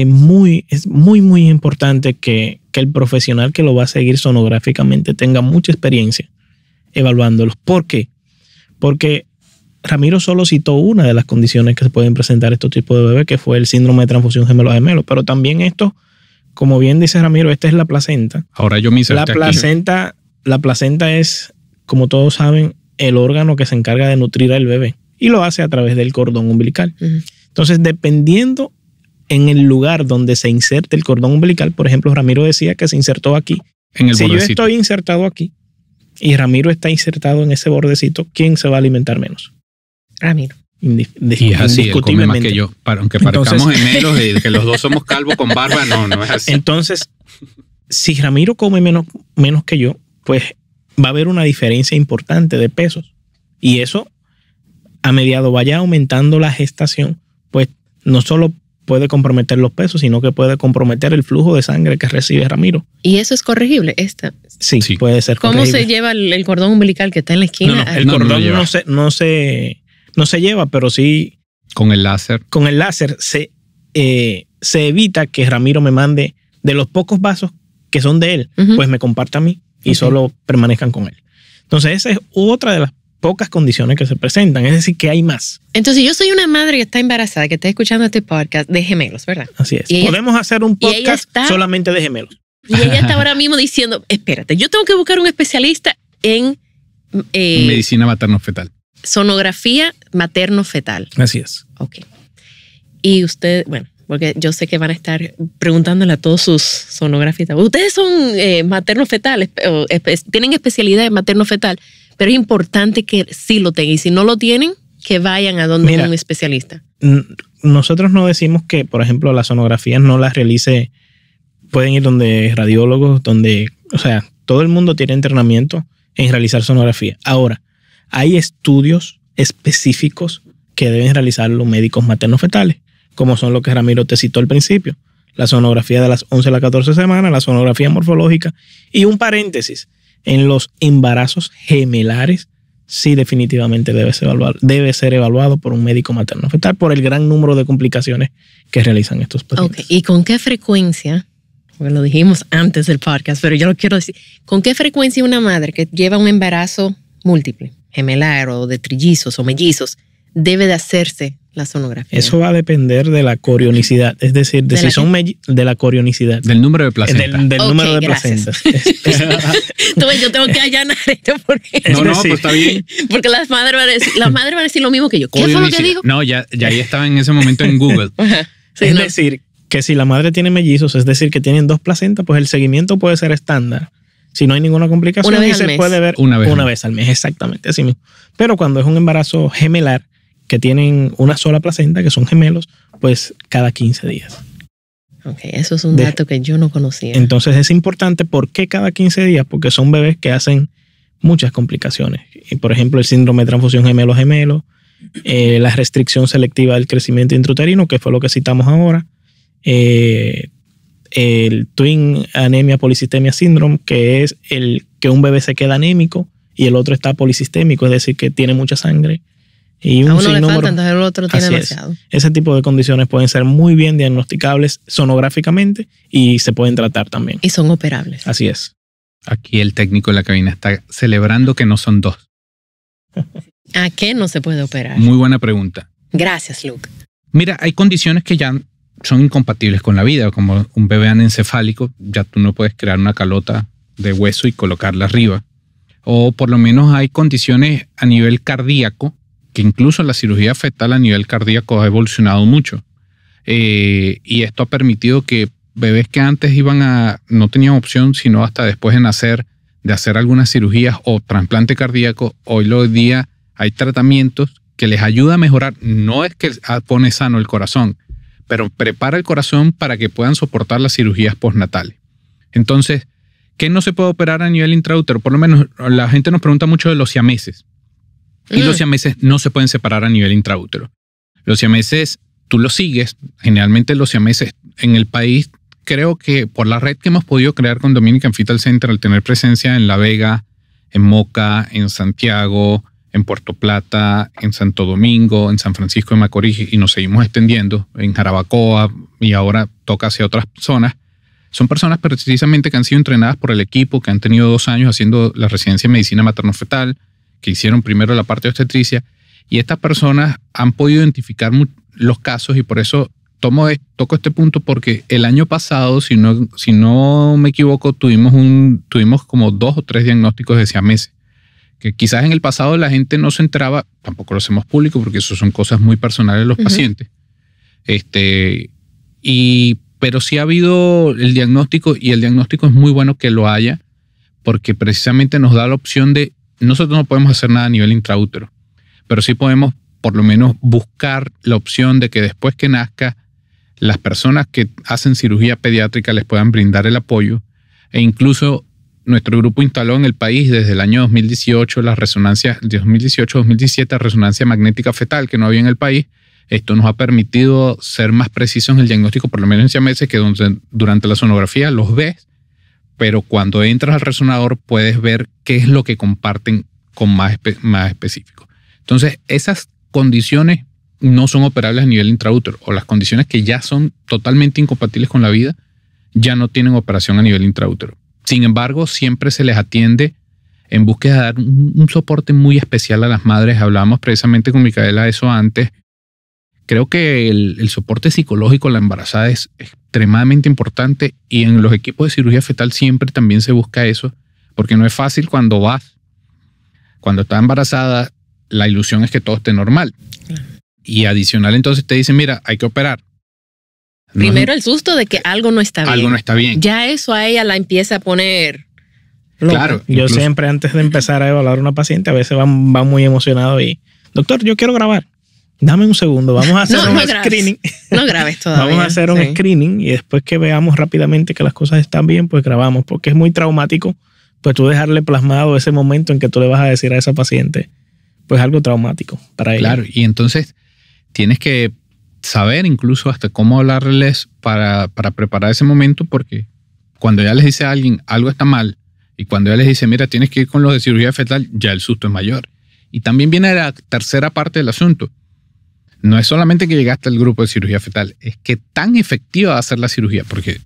muy importante que el profesional que lo va a seguir sonográficamente tenga mucha experiencia evaluándolos. ¿Por qué? Porque Ramiro solo citó una de las condiciones que se pueden presentar estos tipos de bebés, que fue el síndrome de transfusión gemelo a gemelo, pero también esto, como bien dice Ramiro, esta es la placenta. Ahora yo me inserté La placenta es, como todos saben, el órgano que se encarga de nutrir al bebé y lo hace a través del cordón umbilical. Uh-huh. Entonces, dependiendo en el lugar donde se inserte el cordón umbilical, por ejemplo, Ramiro decía que se insertó aquí. En el bordecito. Yo estoy insertado aquí y Ramiro está insertado en ese bordecito, ¿quién se va a alimentar menos? Ramiro. Y es así, él come más que yo. Aunque parezcamos gemelos y que los dos somos calvos con barba, no es así. Entonces, si Ramiro come menos que yo, pues va a haber una diferencia importante de pesos. Y eso, a mediado vaya aumentando la gestación, pues no solo puede comprometer los pesos, sino que puede comprometer el flujo de sangre que recibe Ramiro. ¿Y eso es corregible? Sí, puede ser corregible. ¿Cómo se lleva el cordón umbilical que está en la esquina? El cordón no se lleva, pero sí... Con el láser. Con el láser se evita que Ramiro me mande de los pocos vasos que son de él, uh-huh, pues me comparta a mí y solo permanezcan con él. Entonces esa es otra de las pocas condiciones que se presentan, es decir, que hay más. Entonces yo soy una madre que está embarazada, que está escuchando este podcast de gemelos, ¿verdad? Así es. Podemos hacer un podcast solamente de gemelos. Y ella está ahora mismo diciendo, espérate, yo tengo que buscar un especialista en... medicina materno-fetal. Sonografía materno-fetal. Así es. Ok. Y usted, bueno, porque yo sé que van a estar preguntándole a todos sus sonografistas, ustedes son materno-fetales, tienen especialidad en materno-fetal, pero es importante que sí lo tengan. Y si no lo tienen, que vayan a donde un especialista. Nosotros no decimos que, por ejemplo, las sonografías no las realice, pueden ir donde radiólogos, o sea, todo el mundo tiene entrenamiento en realizar sonografía. Ahora, hay estudios específicos que deben realizar los médicos materno-fetales, como son lo que Ramiro te citó al principio, la sonografía de las 11 a las 14 semanas, la sonografía morfológica, y un paréntesis, en los embarazos gemelares sí definitivamente debe ser evaluado por un médico materno-fetal por el gran número de complicaciones que realizan estos pacientes. Okay. ¿Y con qué frecuencia? Porque lo dijimos antes del podcast, pero yo lo quiero decir. ¿Con qué frecuencia una madre que lleva un embarazo múltiple, gemelar o de trillizos o mellizos, debe de hacerse la sonografía? Eso va a depender de la corionicidad, es decir, de si son de la corionicidad. Del número de placentas. Del número de placentas. Entonces yo tengo que allanar esto porque... No, pues está bien. Porque las madres van a decir lo mismo que yo. ¿Qué fue lo que digo? No, ya ahí estaba en ese momento en Google. Sí, es decir, que si la madre tiene mellizos, es decir, que tienen 2 placentas, pues el seguimiento puede ser estándar. Si no hay ninguna complicación, una vez se puede ver una vez al mes, exactamente, así mismo. Pero cuando es un embarazo gemelar, que tienen una sola placenta, que son gemelos, pues cada 15 días. Ok, eso es un dato que yo no conocía. Entonces es importante. ¿Por qué cada 15 días? Porque son bebés que hacen muchas complicaciones. Y por ejemplo, el síndrome de transfusión gemelo-gemelo, la restricción selectiva del crecimiento intrauterino, que fue lo que citamos ahora, el Twin Anemia Polisistemia Syndrome, que es el que un bebé se queda anémico y el otro está polisistémico, es decir, que tiene mucha sangre. Y a uno le falta, entonces el otro tiene demasiado. Ese tipo de condiciones pueden ser muy bien diagnosticables sonográficamente y se pueden tratar también. Y son operables. Así es. Aquí el técnico de la cabina está celebrando que no son 2. ¿A qué no se puede operar? Muy buena pregunta. Gracias, Luke. Mira, hay condiciones que ya son incompatibles con la vida, como un bebé anencefálico. Ya tú no puedes crear una calota de hueso y colocarla arriba. O por lo menos hay condiciones a nivel cardíaco, que incluso la cirugía fetal a nivel cardíaco ha evolucionado mucho. Y esto ha permitido que bebés que antes no tenían opción sino hasta después de nacer, de hacer algunas cirugías o trasplante cardíaco, hoy en día hay tratamientos que les ayuda a mejorar. No es que pone sano el corazón, pero prepara el corazón para que puedan soportar las cirugías postnatales. Entonces, ¿qué no se puede operar a nivel intraútero? Por lo menos la gente nos pregunta mucho de los siameses. Y los siameses no se pueden separar a nivel intraútero. Los siameses, tú los sigues. Generalmente los siameses en el país, creo que por la red que hemos podido crear con Dominican Fetal Center, al tener presencia en La Vega, en Moca, en Santiago, en Puerto Plata, en Santo Domingo, en San Francisco de Macorís, y nos seguimos extendiendo en Jarabacoa y ahora toca hacia otras zonas. Son personas precisamente que han sido entrenadas por el equipo, que han tenido 2 años haciendo la residencia en medicina materno-fetal, que hicieron primero la parte de obstetricia, y estas personas han podido identificar los casos, y por eso toco este punto, porque el año pasado, si no me equivoco, tuvimos como 2 o 3 diagnósticos de siameses, que quizás en el pasado la gente no se enteraba, tampoco lo hacemos público porque eso son cosas muy personales de los pacientes. Pero sí ha habido el diagnóstico, y el diagnóstico es muy bueno que lo haya, porque precisamente nos da la opción de, nosotros no podemos hacer nada a nivel intraútero, pero sí podemos por lo menos buscar la opción de que después que nazca, las personas que hacen cirugía pediátrica les puedan brindar el apoyo, e incluso nuestro grupo instaló en el país desde el año 2018 las resonancias, 2018-2017, resonancia magnética fetal que no había en el país. Esto nos ha permitido ser más precisos en el diagnóstico, por lo menos en siameses, que durante la sonografía los ves, pero cuando entras al resonador puedes ver qué es lo que comparten con más específico. Entonces, esas condiciones no son operables a nivel intraútero, o las condiciones que ya son totalmente incompatibles con la vida ya no tienen operación a nivel intraútero. Sin embargo, siempre se les atiende en búsqueda de dar un soporte muy especial a las madres. Hablábamos precisamente con Micaela de eso antes. Creo que el soporte psicológico a la embarazada es extremadamente importante, y en los equipos de cirugía fetal siempre también se busca eso, porque no es fácil cuando estás embarazada, la ilusión es que todo esté normal. Y adicional entonces te dicen, mira, hay que operar. Primero el susto de que algo no está bien. Algo no está bien. Ya eso a ella la empieza a poner... Claro. Yo siempre antes de empezar a evaluar a una paciente, a veces van muy emocionados y, doctor, yo quiero grabar. Dame un segundo, vamos a hacer un screening. No grabes todavía. Vamos a hacer un screening, y después que veamos rápidamente que las cosas están bien, pues grabamos, porque es muy traumático, pues tú dejarle plasmado ese momento en que tú le vas a decir a esa paciente, pues algo traumático para ella. Claro, y entonces tienes que saber incluso hasta cómo hablarles para preparar ese momento, porque cuando ya les dice a alguien algo está mal, y cuando ya les dice, mira, tienes que ir con los de cirugía fetal, ya el susto es mayor. Y también viene la tercera parte del asunto. No es solamente que llegaste al grupo de cirugía fetal, es que tan efectiva va a ser la cirugía, porque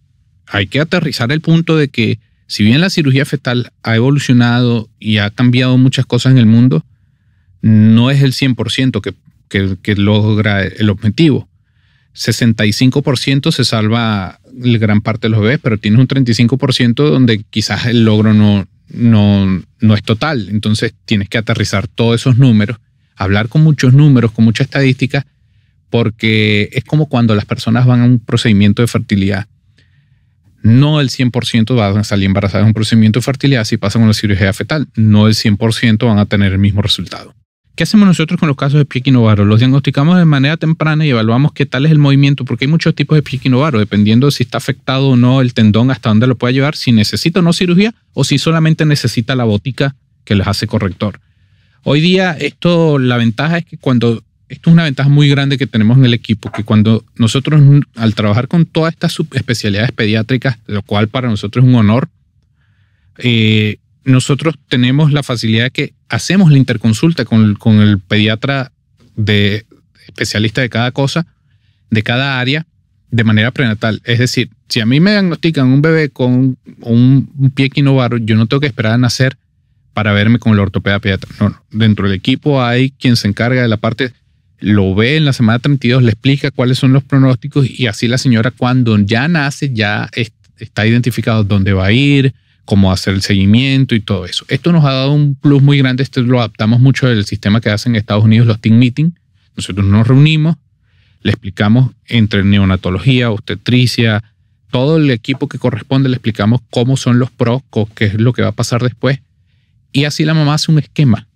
hay que aterrizar el punto de que si bien la cirugía fetal ha evolucionado y ha cambiado muchas cosas en el mundo, no es el 100% que logra el objetivo. 65% se salva la gran parte de los bebés, pero tienes un 35% donde quizás el logro no es total. Entonces tienes que aterrizar todos esos números, hablar con muchos números, con mucha estadística, porque es como cuando las personas van a un procedimiento de fertilidad. No el 100% van a salir embarazadas en un procedimiento de fertilidad. Si pasa con la cirugía fetal, no el 100% van a tener el mismo resultado. ¿Qué hacemos nosotros con los casos de pie equinovaro? Los diagnosticamos de manera temprana y evaluamos qué tal es el movimiento, porque hay muchos tipos de pie equinovaro, dependiendo de si está afectado o no el tendón, hasta dónde lo puede llevar, si necesita o no cirugía, o si solamente necesita la botica que les hace corrector. Hoy día la ventaja es que esto es una ventaja muy grande que tenemos en el equipo, que cuando nosotros, al trabajar con todas estas subespecialidades pediátricas, lo cual para nosotros es un honor, nosotros tenemos la facilidad de que hacemos la interconsulta con el pediatra especialista de cada cosa, de cada área, de manera prenatal. Es decir, si a mí me diagnostican un bebé con un pie equinovaro, yo no tengo que esperar a nacer para verme con el ortopeda pediatra. No. Dentro del equipo hay quien se encarga de la parte, lo ve en la semana 32, le explica cuáles son los pronósticos, y así la señora cuando ya nace ya está identificado dónde va a ir, cómo hacer el seguimiento y todo eso. Esto nos ha dado un plus muy grande. Esto lo adaptamos mucho del sistema que hacen en Estados Unidos, los team meeting. Nosotros nos reunimos, le explicamos entre neonatología, obstetricia, todo el equipo que corresponde le explicamos cómo son los pros, qué es lo que va a pasar después. Y así la mamá hace un esquema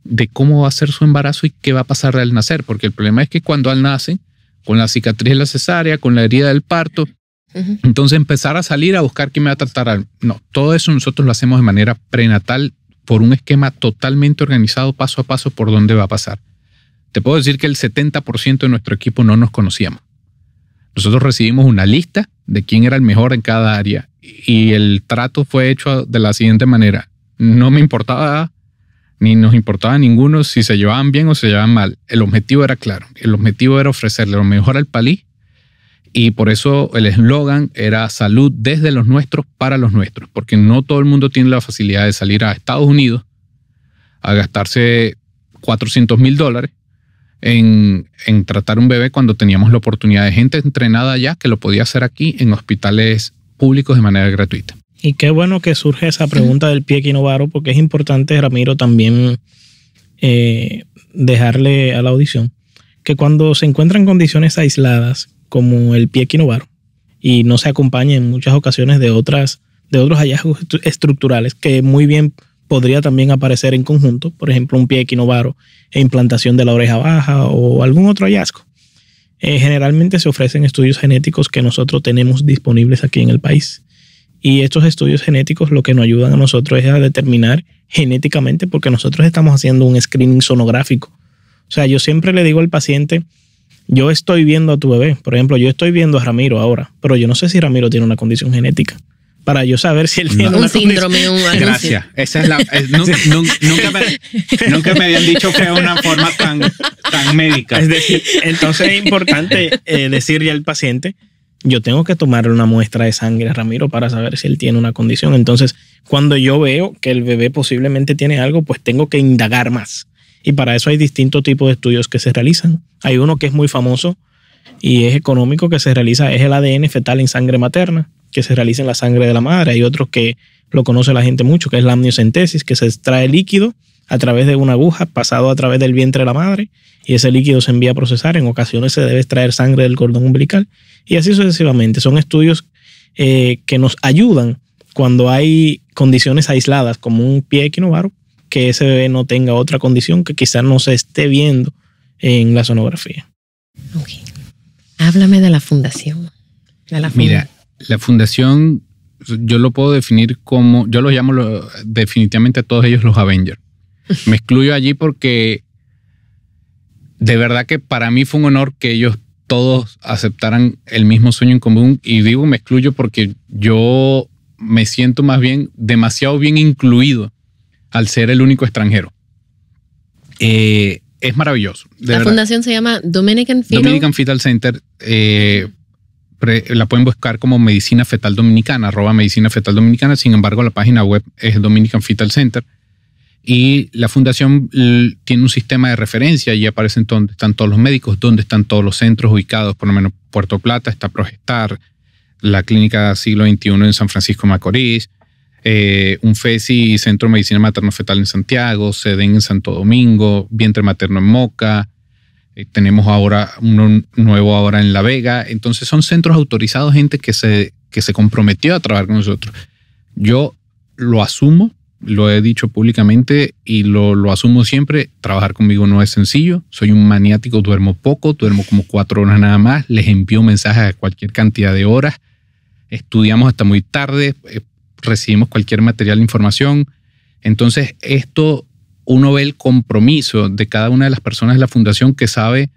de cómo va a ser su embarazo y qué va a pasar al nacer. Porque el problema es que cuando al nacen, con la cicatriz de la cesárea, con la herida del parto, entonces empezar a salir a buscar quién me va a tratar. No, todo eso nosotros lo hacemos de manera prenatal por un esquema totalmente organizado paso a paso por dónde va a pasar. Te puedo decir que el 70% de nuestro equipo no nos conocíamos. Nosotros recibimos una lista de quién era el mejor en cada área y el trato fue hecho de la siguiente manera. No me importaba ni nos importaba a ninguno si se llevaban bien o se llevaban mal. El objetivo era claro. El objetivo era ofrecerle lo mejor al país y por eso el eslogan era salud desde los nuestros para los nuestros, porque no todo el mundo tiene la facilidad de salir a Estados Unidos a gastarse $400,000 en tratar un bebé cuando teníamos la oportunidad de gente entrenada allá que lo podía hacer aquí en hospitales públicos de manera gratuita. Y qué bueno que surge esa pregunta del pie equinovaro, porque es importante, Ramiro, también dejarle a la audición que cuando se encuentran condiciones aisladas como el pie equinovaro y no se acompaña en muchas ocasiones de otros hallazgos estructurales que muy bien podría también aparecer en conjunto, por ejemplo un pie equinovaro e implantación de la oreja baja o algún otro hallazgo. Generalmente se ofrecen estudios genéticos que nosotros tenemos disponibles aquí en el país. Y estos estudios genéticos lo que nos ayudan a nosotros es a determinar genéticamente, porque nosotros estamos haciendo un screening sonográfico. O sea, yo siempre le digo al paciente, yo estoy viendo a tu bebé. Por ejemplo, yo estoy viendo a Ramiro ahora, pero yo no sé si Ramiro tiene una condición genética. Para yo saber si él tiene un síndrome, un algo. Gracias. Esa es nunca me habían dicho que era una forma tan médica. Es decir, entonces es importante decirle al paciente, yo tengo que tomarle una muestra de sangre a Ramiro para saber si él tiene una condición. Entonces, cuando yo veo que el bebé posiblemente tiene algo, pues tengo que indagar más. Y para eso hay distintos tipos de estudios que se realizan. Hay uno que es muy famoso y es económico que se realiza, es el ADN fetal en sangre materna, que se realiza en la sangre de la madre. Hay otros que lo conoce la gente mucho, que es la amniocentesis, que se extrae líquido a través de una aguja pasado a través del vientre de la madre y ese líquido se envía a procesar. En ocasiones se debe extraer sangre del cordón umbilical y así sucesivamente. Son estudios que nos ayudan cuando hay condiciones aisladas como un pie equinovaro, que ese bebé no tenga otra condición que quizás no se esté viendo en la sonografía. Okay. Háblame de la fundación. Mira, la fundación yo lo puedo definir como, yo los llamo definitivamente a todos ellos los Avengers. Me excluyo allí porque de verdad que para mí fue un honor que ellos todos aceptaran el mismo sueño en común, y digo me excluyo porque yo me siento más bien demasiado bien incluido al ser el único extranjero. Es maravilloso. La fundación se llama Dominican Fetal Center. La pueden buscar como Medicina Fetal Dominicana, @Medicina Fetal Dominicana. Sin embargo, la página web es Dominican Fetal Center. Y la fundación tiene un sistema de referencia y aparecen dónde están todos los médicos, dónde están todos los centros ubicados. Por lo menos Puerto Plata está Progestar, la Clínica Siglo XXI en San Francisco de Macorís, un FESI, Centro de Medicina Materno Fetal en Santiago, CEDEN en Santo Domingo, Vientre Materno en Moca. Tenemos ahora uno nuevo ahora en La Vega. Entonces son centros autorizados, gente que se comprometió a trabajar con nosotros. Yo lo asumo, lo he dicho públicamente y lo asumo siempre. Trabajar conmigo no es sencillo. Soy un maniático, duermo poco, duermo como 4 horas nada más. Les envío mensajes a cualquier cantidad de horas. Estudiamos hasta muy tarde, recibimos cualquier material de información. Entonces esto, uno ve el compromiso de cada una de las personas de la fundación que sabe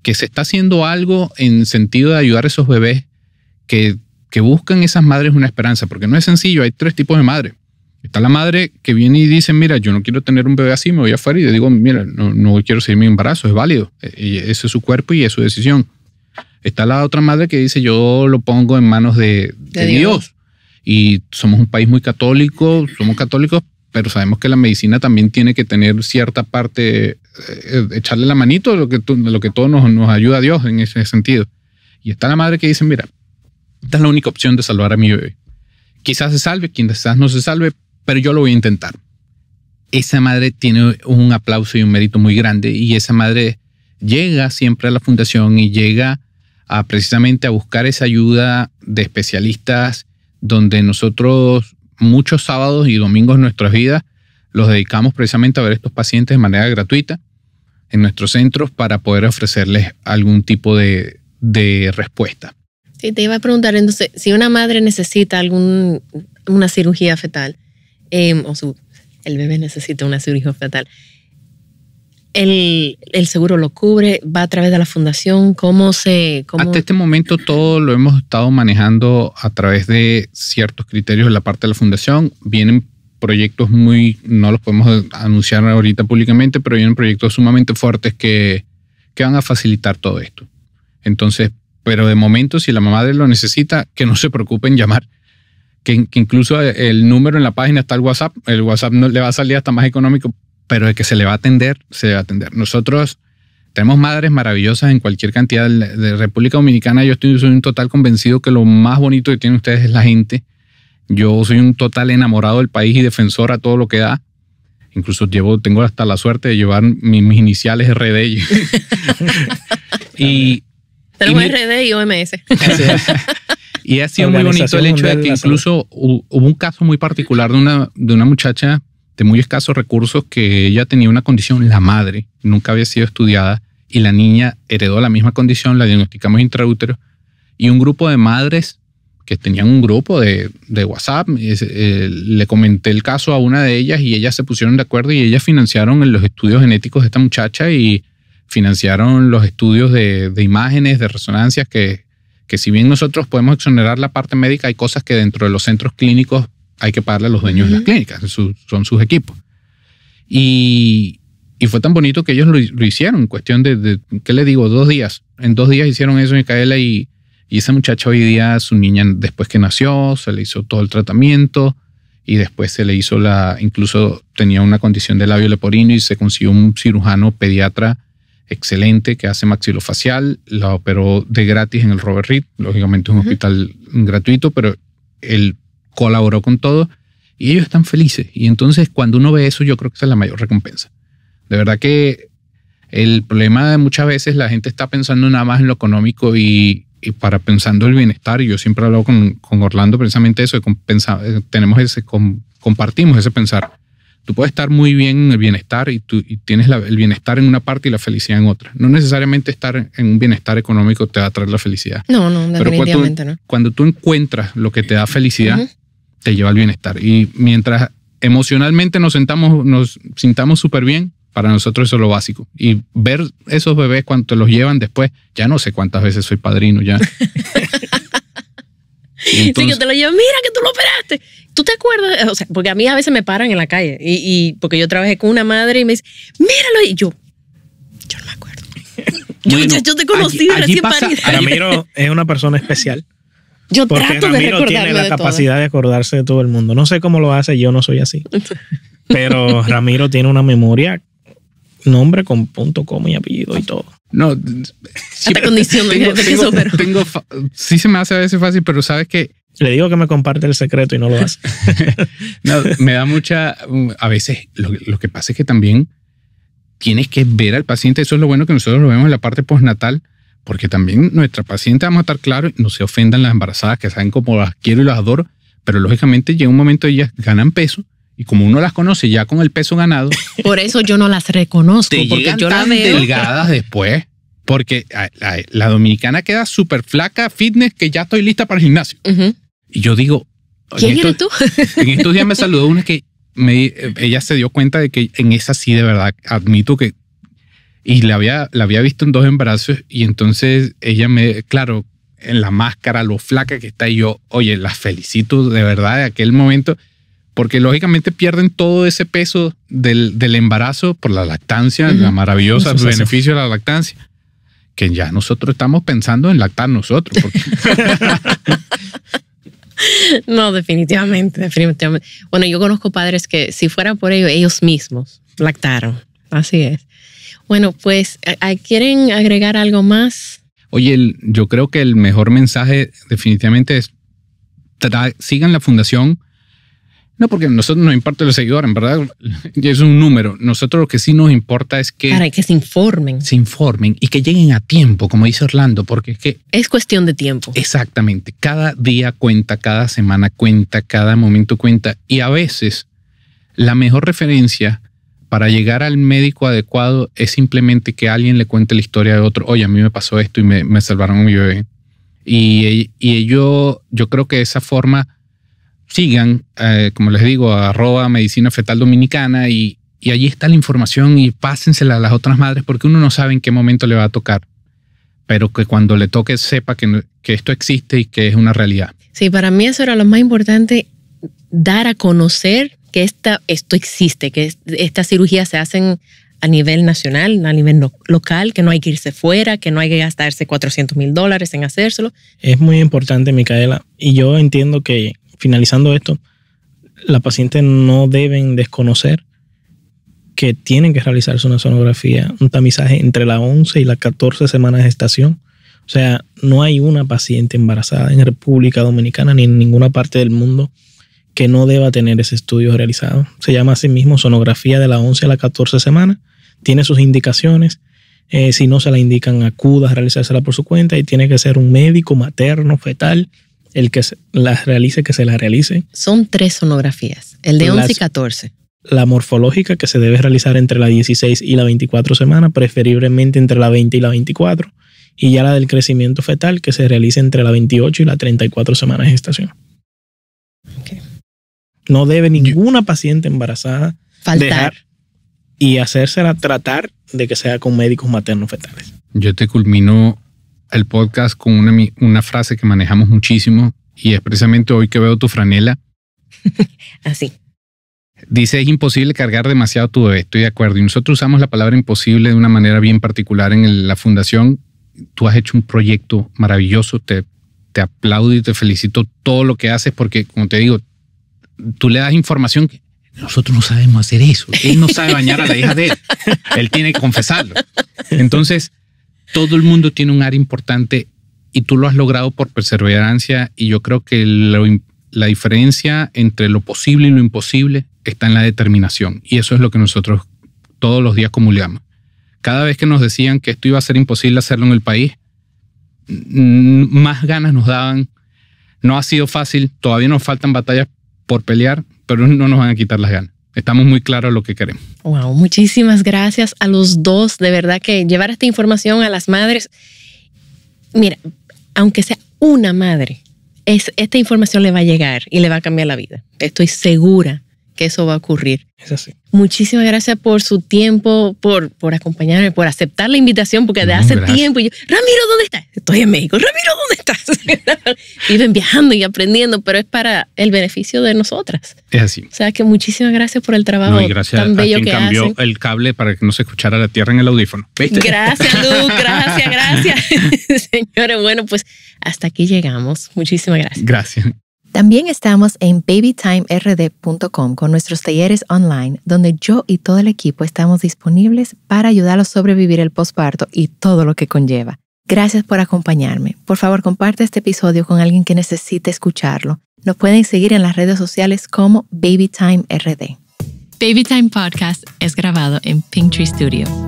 que se está haciendo algo en sentido de ayudar a esos bebés que buscan esas madres una esperanza, porque no es sencillo. Hay 3 tipos de madres. Está la madre que viene y dice, mira, yo no quiero tener un bebé así, me voy afuera y le digo, mira, no quiero seguir mi embarazo, es válido. Ese es su cuerpo y es su decisión. Está la otra madre que dice, yo lo pongo en manos de Dios. Y somos un país muy católico, somos católicos, pero sabemos que la medicina también tiene que tener cierta parte, echarle la manito de lo que todo nos ayuda a Dios en ese sentido. Y está la madre que dice, mira, esta es la única opción de salvar a mi bebé. Quizás se salve, quizás no se salve, pero yo lo voy a intentar. Esa madre tiene un aplauso y un mérito muy grande, y esa madre llega siempre a la fundación y llega precisamente a buscar esa ayuda de especialistas, donde nosotros muchos sábados y domingos de nuestras vidas los dedicamos precisamente a ver a estos pacientes de manera gratuita en nuestros centros para poder ofrecerles algún tipo de respuesta. Sí, te iba a preguntar, entonces, si una madre necesita una cirugía fetal, el bebé necesita una cirugía fetal, ¿el seguro lo cubre? ¿Va a través de la fundación? Hasta este momento todo lo hemos estado manejando a través de ciertos criterios de la parte de la fundación. Vienen proyectos no los podemos anunciar ahorita públicamente, pero vienen proyectos sumamente fuertes que van a facilitar todo esto. Entonces, pero de momento, si la madre lo necesita, que no se preocupen llamar, que incluso el número en la página está el WhatsApp no le va a salir hasta más económico, pero de que se le va a atender, se le va a atender. Nosotros tenemos madres maravillosas en cualquier cantidad de República Dominicana. Yo soy un total convencido que lo más bonito que tienen ustedes es la gente. Yo soy un total enamorado del país y defensor a todo lo que da. Incluso tengo hasta la suerte de llevar mis iniciales RD. Tenemos RD y OMS. Y ha sido muy bonito el hecho de que incluso hubo un caso muy particular de una muchacha de muy escasos recursos que ella tenía una condición, la madre nunca había sido estudiada y la niña heredó la misma condición, la diagnosticamos intraútero, y un grupo de madres que tenían un grupo de WhatsApp, le comenté el caso a una de ellas y ellas se pusieron de acuerdo y ellas financiaron los estudios genéticos de esta muchacha y financiaron los estudios de imágenes, de resonancias, que si bien nosotros podemos exonerar la parte médica, hay cosas que dentro de los centros clínicos hay que pagarle a los dueños de las clínicas, son sus equipos. Y fue tan bonito que ellos lo hicieron en cuestión de ¿qué le digo? 2 días. En 2 días hicieron eso, Micaela, y esa muchacha hoy día, su niña después que nació, se le hizo todo el tratamiento y después se le hizo incluso tenía una condición de labio leporino y se consiguió un cirujano pediatra excelente que hace maxilofacial, la operó de gratis en el Robert Reed, lógicamente es un hospital gratuito, pero él colaboró con todo y ellos están felices. Y entonces cuando uno ve eso, yo creo que esa es la mayor recompensa. De verdad que el problema de muchas veces la gente está pensando nada más en lo económico y para pensando el bienestar, y yo siempre he hablado con Orlando precisamente eso, compartimos ese pensar. Tú puedes estar muy bien en el bienestar y tienes el bienestar en una parte y la felicidad en otra. No necesariamente estar en un bienestar económico te va a traer la felicidad. No, definitivamente no. Cuando tú encuentras lo que te da felicidad, te lleva al bienestar. Y mientras emocionalmente nos sintamos súper bien, para nosotros eso es lo básico. Y ver esos bebés cuando te los llevan después, ya no sé cuántas veces soy padrino ya. Entonces, sí, yo te lo llevo, mira que tú lo operaste. ¿Tú te acuerdas? O sea, porque a mí a veces me paran en la calle y porque yo trabajé con una madre y me dice, míralo, y yo no me acuerdo. Yo te conocí recién parida. Ramiro es una persona especial. Yo trato de recordarme de todo. Tiene la capacidad de acordarse de todo el mundo. No sé cómo lo hace, yo no soy así. Pero Ramiro tiene una memoria, nombre con punto, coma y apellido y todo. No, hasta condición sí se me hace a veces fácil, pero sabes que le digo que me comparte el secreto y no lo hace. No, me da a veces lo que pasa es que también tienes que ver al paciente. Eso es lo bueno que nosotros lo vemos en la parte postnatal, porque también nuestra paciente, vamos a estar claros, no se ofendan las embarazadas que saben cómo las quiero y las adoro, pero lógicamente llega un momento ellas ganan peso. Y como uno las conoce ya con el peso ganado. Por eso yo no las reconozco. Porque llegan yo tan delgadas después. Porque la dominicana queda súper flaca, fitness, que ya estoy lista para el gimnasio. Y yo digo... ¿Quién eres tú? En estos días me saludó una que ella se dio cuenta de que en esa sí, de verdad, admito que... Y la había visto en 2 embarazos y entonces ella claro, en la máscara, lo flaca que está. Y yo, oye, las felicito de verdad de aquel momento... Porque lógicamente pierden todo ese peso del embarazo por la lactancia, la maravillosa beneficio de la lactancia, que ya nosotros estamos pensando en lactar nosotros. Porque... No, definitivamente. Bueno, yo conozco padres que si fuera por ellos mismos lactaron. Así es. Bueno, pues, ¿quieren agregar algo más? Oye, yo creo que el mejor mensaje definitivamente es sigan la fundación. No, porque a nosotros nos importa el seguidor, en verdad, es un número. Nosotros lo que sí nos importa es que... Para que se informen. Se informen y que lleguen a tiempo, como dice Orlando, porque es que... Es cuestión de tiempo. Exactamente. Cada día cuenta, cada semana cuenta, cada momento cuenta. Y a veces la mejor referencia para llegar al médico adecuado es simplemente que alguien le cuente la historia de otro. Oye, a mí me pasó esto y me salvaron a mi bebé. Y yo creo que de esa forma... Sigan, como les digo, @Medicina Fetal Dominicana y allí está la información y pásensela a las otras madres porque uno no sabe en qué momento le va a tocar, pero que cuando le toque sepa que esto existe y que es una realidad. Sí, para mí eso era lo más importante, dar a conocer que esto existe, que estas cirugías se hacen a nivel nacional, a nivel local, que no hay que irse fuera, que no hay que gastarse $400,000 en hacérselo. Es muy importante, Micaela, y yo entiendo que finalizando esto, la paciente no deben desconocer que tienen que realizarse una sonografía, un tamizaje entre las 11 y las 14 semanas de gestación. O sea, no hay una paciente embarazada en República Dominicana ni en ninguna parte del mundo que no deba tener ese estudio realizado. Se llama así mismo sonografía de las 11 a las 14 semanas. Tiene sus indicaciones. Si no se la indican, acuda a realizársela por su cuenta y tiene que ser un médico materno, fetal, el que la realice, que se la realice. Son 3 sonografías, el de 11 y 14. La morfológica, que se debe realizar entre la 16 y la 24 semanas, preferiblemente entre la 20 y la 24. Y ya la del crecimiento fetal, que se realice entre la 28 y la 34 semanas de gestación. Okay. No debe ninguna paciente embarazada faltar y hacérsela tratar de que sea con médicos maternos fetales. Yo te culmino el podcast con una frase que manejamos muchísimo y es precisamente hoy que veo tu franela. Así. Dice, es imposible cargar demasiado a tu bebé. Estoy de acuerdo. Y nosotros usamos la palabra imposible de una manera bien particular en la fundación. Tú has hecho un proyecto maravilloso. Te aplaudo y te felicito todo lo que haces porque, como te digo, tú le das información que nosotros no sabemos hacer eso. Él no sabe bañar a la hija de él. Él tiene que confesarlo. Entonces, todo el mundo tiene un área importante y tú lo has logrado por perseverancia y yo creo que la diferencia entre lo posible y lo imposible está en la determinación y eso es lo que nosotros todos los días comulgamos. Cada vez que nos decían que esto iba a ser imposible hacerlo en el país, más ganas nos daban. No ha sido fácil, todavía nos faltan batallas por pelear, pero no nos van a quitar las ganas. Estamos muy claros en lo que queremos. Wow, muchísimas gracias a los dos. De verdad que llevar esta información a las madres, mira, aunque sea una madre, esta información le va a llegar y le va a cambiar la vida. Estoy segura que eso va a ocurrir. Es así. Muchísimas gracias por su tiempo, por acompañarme, por aceptar la invitación, porque de hace tiempo yo, Ramiro, ¿dónde estás? Estoy en México. Ramiro, ¿dónde estás? Viven viajando y aprendiendo, pero es para el beneficio de nosotras. Es así. O sea que muchísimas gracias por el trabajo tan bello que hacen. Cambió el cable para que no se escuchara la tierra en el audífono. ¿Viste? Gracias, Luke. Gracias. Señores, bueno, pues hasta aquí llegamos. Muchísimas gracias. Gracias. También estamos en babytimerd.com con nuestros talleres online, donde yo y todo el equipo estamos disponibles para ayudarlos a sobrevivir el posparto y todo lo que conlleva. Gracias por acompañarme. Por favor, comparte este episodio con alguien que necesite escucharlo. Nos pueden seguir en las redes sociales como BabyTimeRD. Babytime Podcast es grabado en Pinktree Studio.